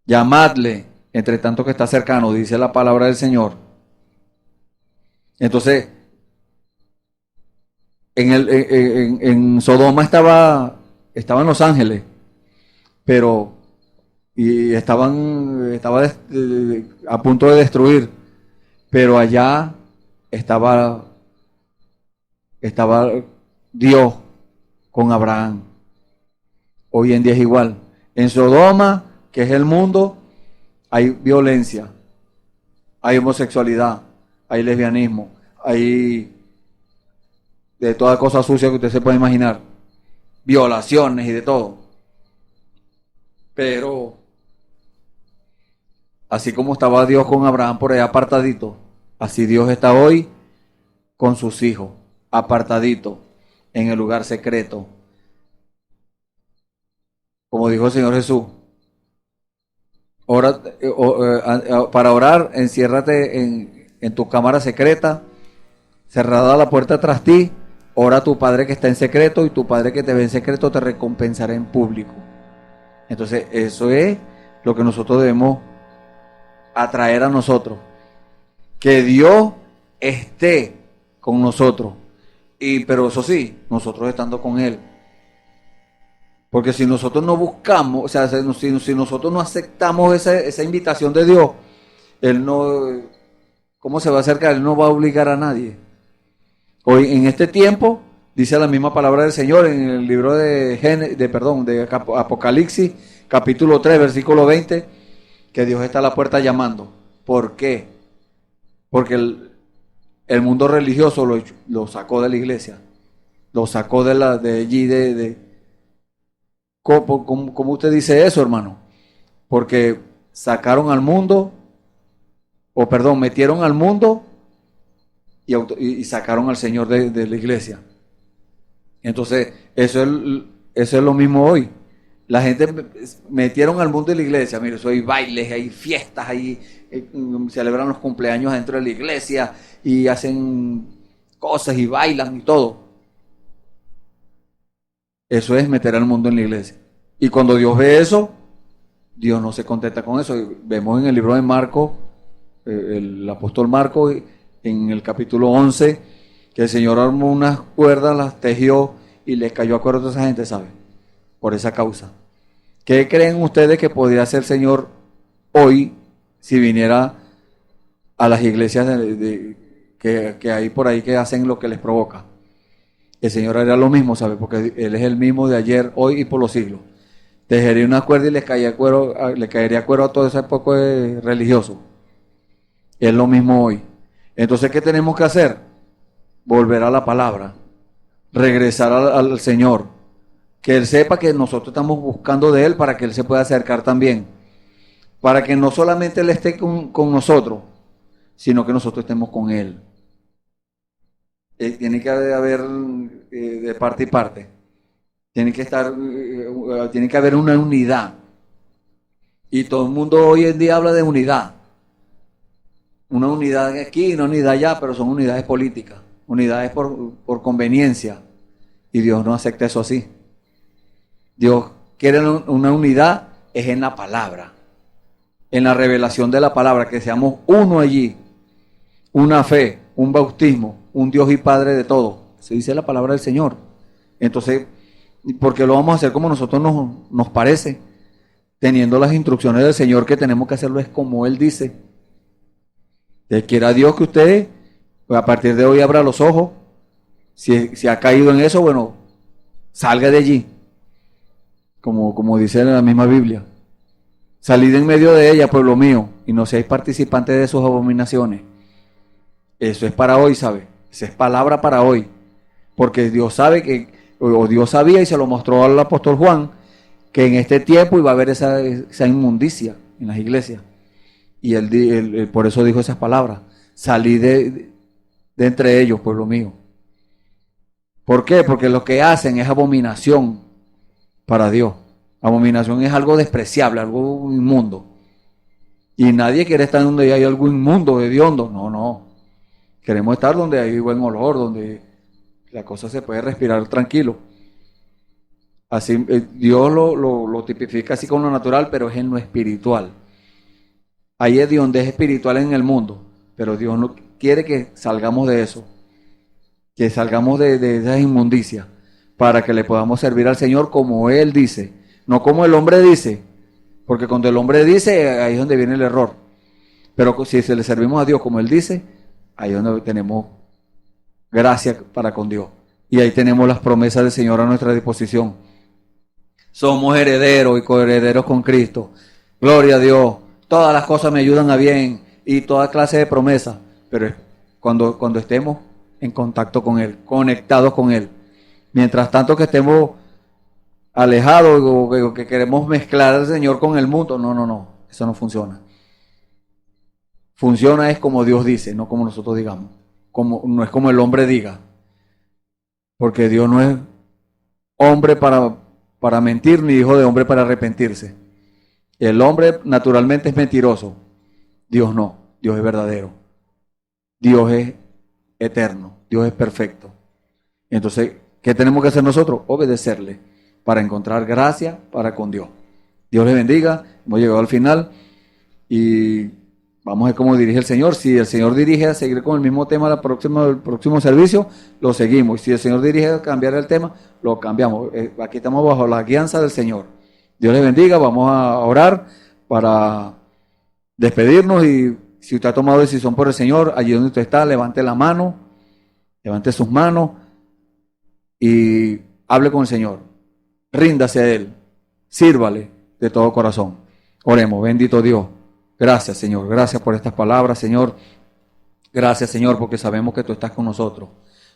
Llamadle entre tanto que está cercano, dice la palabra del Señor. Entonces, en Sodoma estaban los ángeles, pero estaba a punto de destruir, pero allá estaba Dios con Abraham. Hoy en día es igual. En Sodoma, que es el mundo, hay violencia, hay homosexualidad, hay lesbianismo, hay de toda cosa sucia que usted se puede imaginar, violaciones y de todo. Pero así como estaba Dios con Abraham por allá apartadito, así Dios está hoy con sus hijos, apartadito, en el lugar secreto. Como dijo el Señor Jesús, para orar, enciérrate en tu cámara secreta, cerrada la puerta tras ti, ora a tu Padre que está en secreto, y tu Padre que te ve en secreto te recompensará en público. Entonces, eso es lo que nosotros debemos atraer a nosotros. Que Dios esté con nosotros. Pero eso sí, nosotros estando con Él. Porque si nosotros no buscamos, o sea, si nosotros no aceptamos esa invitación de Dios, Él no, ¿cómo se va a acercar? Él no va a obligar a nadie. Hoy, en este tiempo, dice la misma palabra del Señor en el libro de Apocalipsis, capítulo 3, versículo 20, que Dios está a la puerta llamando. ¿Por qué? Porque el mundo religioso lo sacó de la iglesia, lo sacó de allí, ¿cómo usted dice eso, hermano? Porque sacaron al mundo, metieron al mundo y sacaron al Señor de la iglesia. Entonces, eso es lo mismo hoy. La gente metieron al mundo de la iglesia. Mire, eso hay bailes, hay fiestas, celebran los cumpleaños dentro de la iglesia y hacen cosas y bailan y todo. Eso es meter al mundo en la iglesia. Y cuando Dios ve eso, Dios no se contenta con eso. Vemos en el libro de Marcos, el apóstol Marcos, en el capítulo 11, que el Señor armó unas cuerdas, las tejió y les cayó a cuerda a toda esa gente, ¿sabe? Por esa causa. ¿Qué creen ustedes que podría hacer el Señor hoy si viniera a las iglesias que hay por ahí que hacen lo que les provoca? El Señor haría lo mismo, ¿sabe? Porque Él es el mismo de ayer, hoy y por los siglos. Tejería una cuerda y le caería cuero a todo ese poco de religioso. Es lo mismo hoy. Entonces, ¿qué tenemos que hacer? Volver a la palabra, regresar al Señor, que Él sepa que nosotros estamos buscando de Él para que Él se pueda acercar también, para que no solamente Él esté con nosotros, sino que nosotros estemos con Él. Tiene que haber de parte y parte, tiene que haber una unidad, y todo el mundo hoy en día habla de unidad. Una unidad aquí y una unidad allá, pero son unidades políticas, unidades por conveniencia. Y Dios no acepta eso así. Dios quiere una unidad, es en la palabra, en la revelación de la palabra, que seamos uno allí, una fe, un bautismo, un Dios y Padre de todo. Se dice la palabra del Señor. Entonces, ¿por qué lo vamos a hacer como nosotros nos parece? Teniendo las instrucciones del Señor, que tenemos que hacerlo es como Él dice. Quiera Dios que usted, pues a partir de hoy, abra los ojos. Si ha caído en eso, bueno, salga de allí. Como dice la misma Biblia. Salid en medio de ella, pueblo mío, y no seáis participantes de sus abominaciones. Eso es para hoy, ¿sabe? Esa es palabra para hoy. Porque Dios sabe o Dios sabía y se lo mostró al apóstol Juan, que en este tiempo iba a haber esa inmundicia en las iglesias. Y él por eso dijo esas palabras. Salí de entre ellos, pueblo mío. ¿Por qué? Porque lo que hacen es abominación para Dios. Abominación es algo despreciable, algo inmundo. Y nadie quiere estar donde hay algo inmundo, hediondo. No. Queremos estar donde hay buen olor, donde la cosa se puede respirar tranquilo. Así Dios lo tipifica así con lo natural, pero es en lo espiritual. Ahí es donde es espiritual en el mundo, pero Dios no quiere que salgamos de eso, que salgamos de esa inmundicia, para que le podamos servir al Señor como Él dice, no como el hombre dice, porque cuando el hombre dice, ahí es donde viene el error. Pero si le servimos a Dios como Él dice, ahí es donde tenemos gracia para con Dios. Y ahí tenemos las promesas del Señor a nuestra disposición. Somos herederos y coherederos con Cristo. Gloria a Dios. Todas las cosas me ayudan a bien y toda clase de promesas, pero cuando estemos en contacto con Él, conectados con Él. Mientras tanto que estemos alejados o que queremos mezclar al Señor con el mundo, no, eso no funciona. Funciona es como Dios dice, no como nosotros digamos, no es como el hombre diga, porque Dios no es hombre para mentir, ni hijo de hombre para arrepentirse. El hombre naturalmente es mentiroso. Dios no. Dios es verdadero. Dios es eterno. Dios es perfecto. Entonces, ¿qué tenemos que hacer nosotros? Obedecerle para encontrar gracia para con Dios. Dios les bendiga. Hemos llegado al final y vamos a ver cómo dirige el Señor. Si el Señor dirige a seguir con el mismo tema el próximo servicio, lo seguimos. Si el Señor dirige a cambiar el tema, lo cambiamos. Aquí estamos bajo la guianza del Señor. Dios les bendiga, vamos a orar para despedirnos y si usted ha tomado decisión por el Señor, allí donde usted está, levante la mano, levante sus manos y hable con el Señor. Ríndase a Él, sírvale de todo corazón. Oremos, bendito Dios. Gracias, Señor, gracias por estas palabras, Señor. Gracias, Señor, porque sabemos que tú estás con nosotros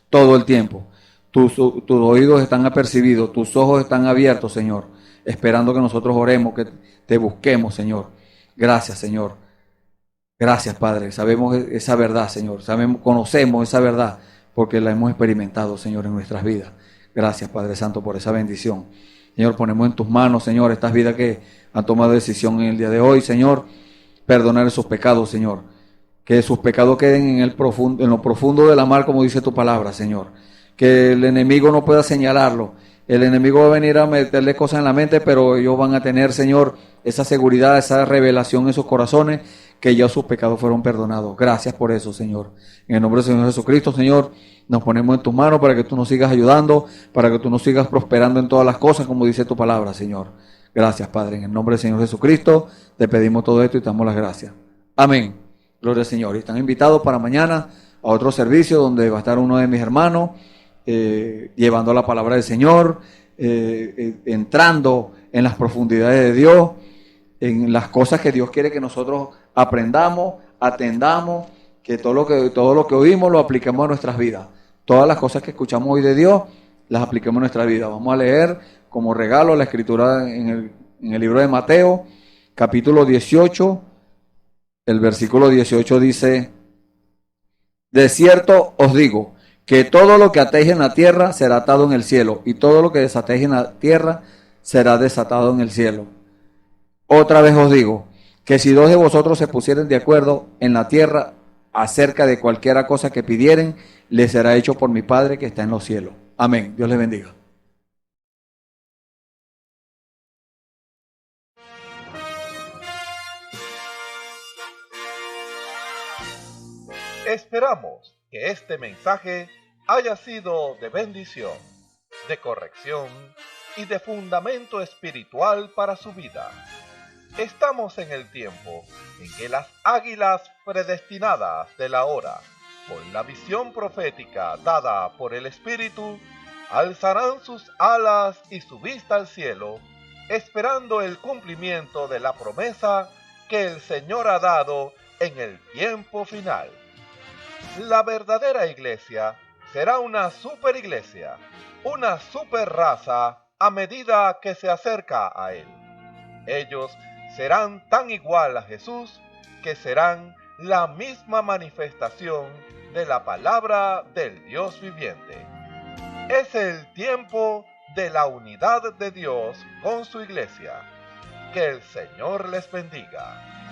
todo el tiempo. Tus oídos están apercibidos, tus ojos están abiertos, Señor, esperando que nosotros oremos, que te busquemos, Señor. Gracias, Señor. Gracias, Padre. Sabemos esa verdad, Señor. Conocemos esa verdad porque la hemos experimentado, Señor, en nuestras vidas. Gracias, Padre Santo, por esa bendición. Señor, ponemos en tus manos, Señor, estas vidas que han tomado decisión en el día de hoy, Señor, perdonar esos pecados, Señor. Que sus pecados queden en lo profundo de la mar, como dice tu palabra, Señor. Que el enemigo no pueda señalarlo. El enemigo va a venir a meterle cosas en la mente, pero ellos van a tener, Señor, esa seguridad, esa revelación en sus corazones, que ya sus pecados fueron perdonados. Gracias por eso, Señor. En el nombre del Señor Jesucristo, Señor, nos ponemos en tus manos para que tú nos sigas ayudando, para que tú nos sigas prosperando en todas las cosas, como dice tu palabra, Señor. Gracias, Padre. En el nombre del Señor Jesucristo, te pedimos todo esto y te damos las gracias. Amén. Gloria al Señor. Y están invitados para mañana a otro servicio donde va a estar uno de mis hermanos llevando la palabra del Señor, entrando en las profundidades de Dios, en las cosas que Dios quiere que nosotros aprendamos, atendamos, que todo lo que oímos lo apliquemos a nuestras vidas. Todas las cosas que escuchamos hoy de Dios las apliquemos a nuestra vida. Vamos a leer como regalo la escritura en el libro de Mateo, capítulo 18. El versículo 18 dice: de cierto os digo, que todo lo que atéis en la tierra será atado en el cielo, y todo lo que desatéis en la tierra será desatado en el cielo. Otra vez os digo, que si dos de vosotros se pusieren de acuerdo en la tierra acerca de cualquiera cosa que pidieren, les será hecho por mi Padre que está en los cielos. Amén. Dios les bendiga. Esperamos que este mensaje haya sido de bendición, de corrección y de fundamento espiritual para su vida. Estamos en el tiempo en que las águilas predestinadas de la hora, con la visión profética dada por el Espíritu, alzarán sus alas y su vista al cielo, esperando el cumplimiento de la promesa que el Señor ha dado en el tiempo final. La verdadera iglesia será una superiglesia, una superraza a medida que se acerca a Él. Ellos serán tan igual a Jesús que serán la misma manifestación de la palabra del Dios viviente. Es el tiempo de la unidad de Dios con su iglesia. Que el Señor les bendiga.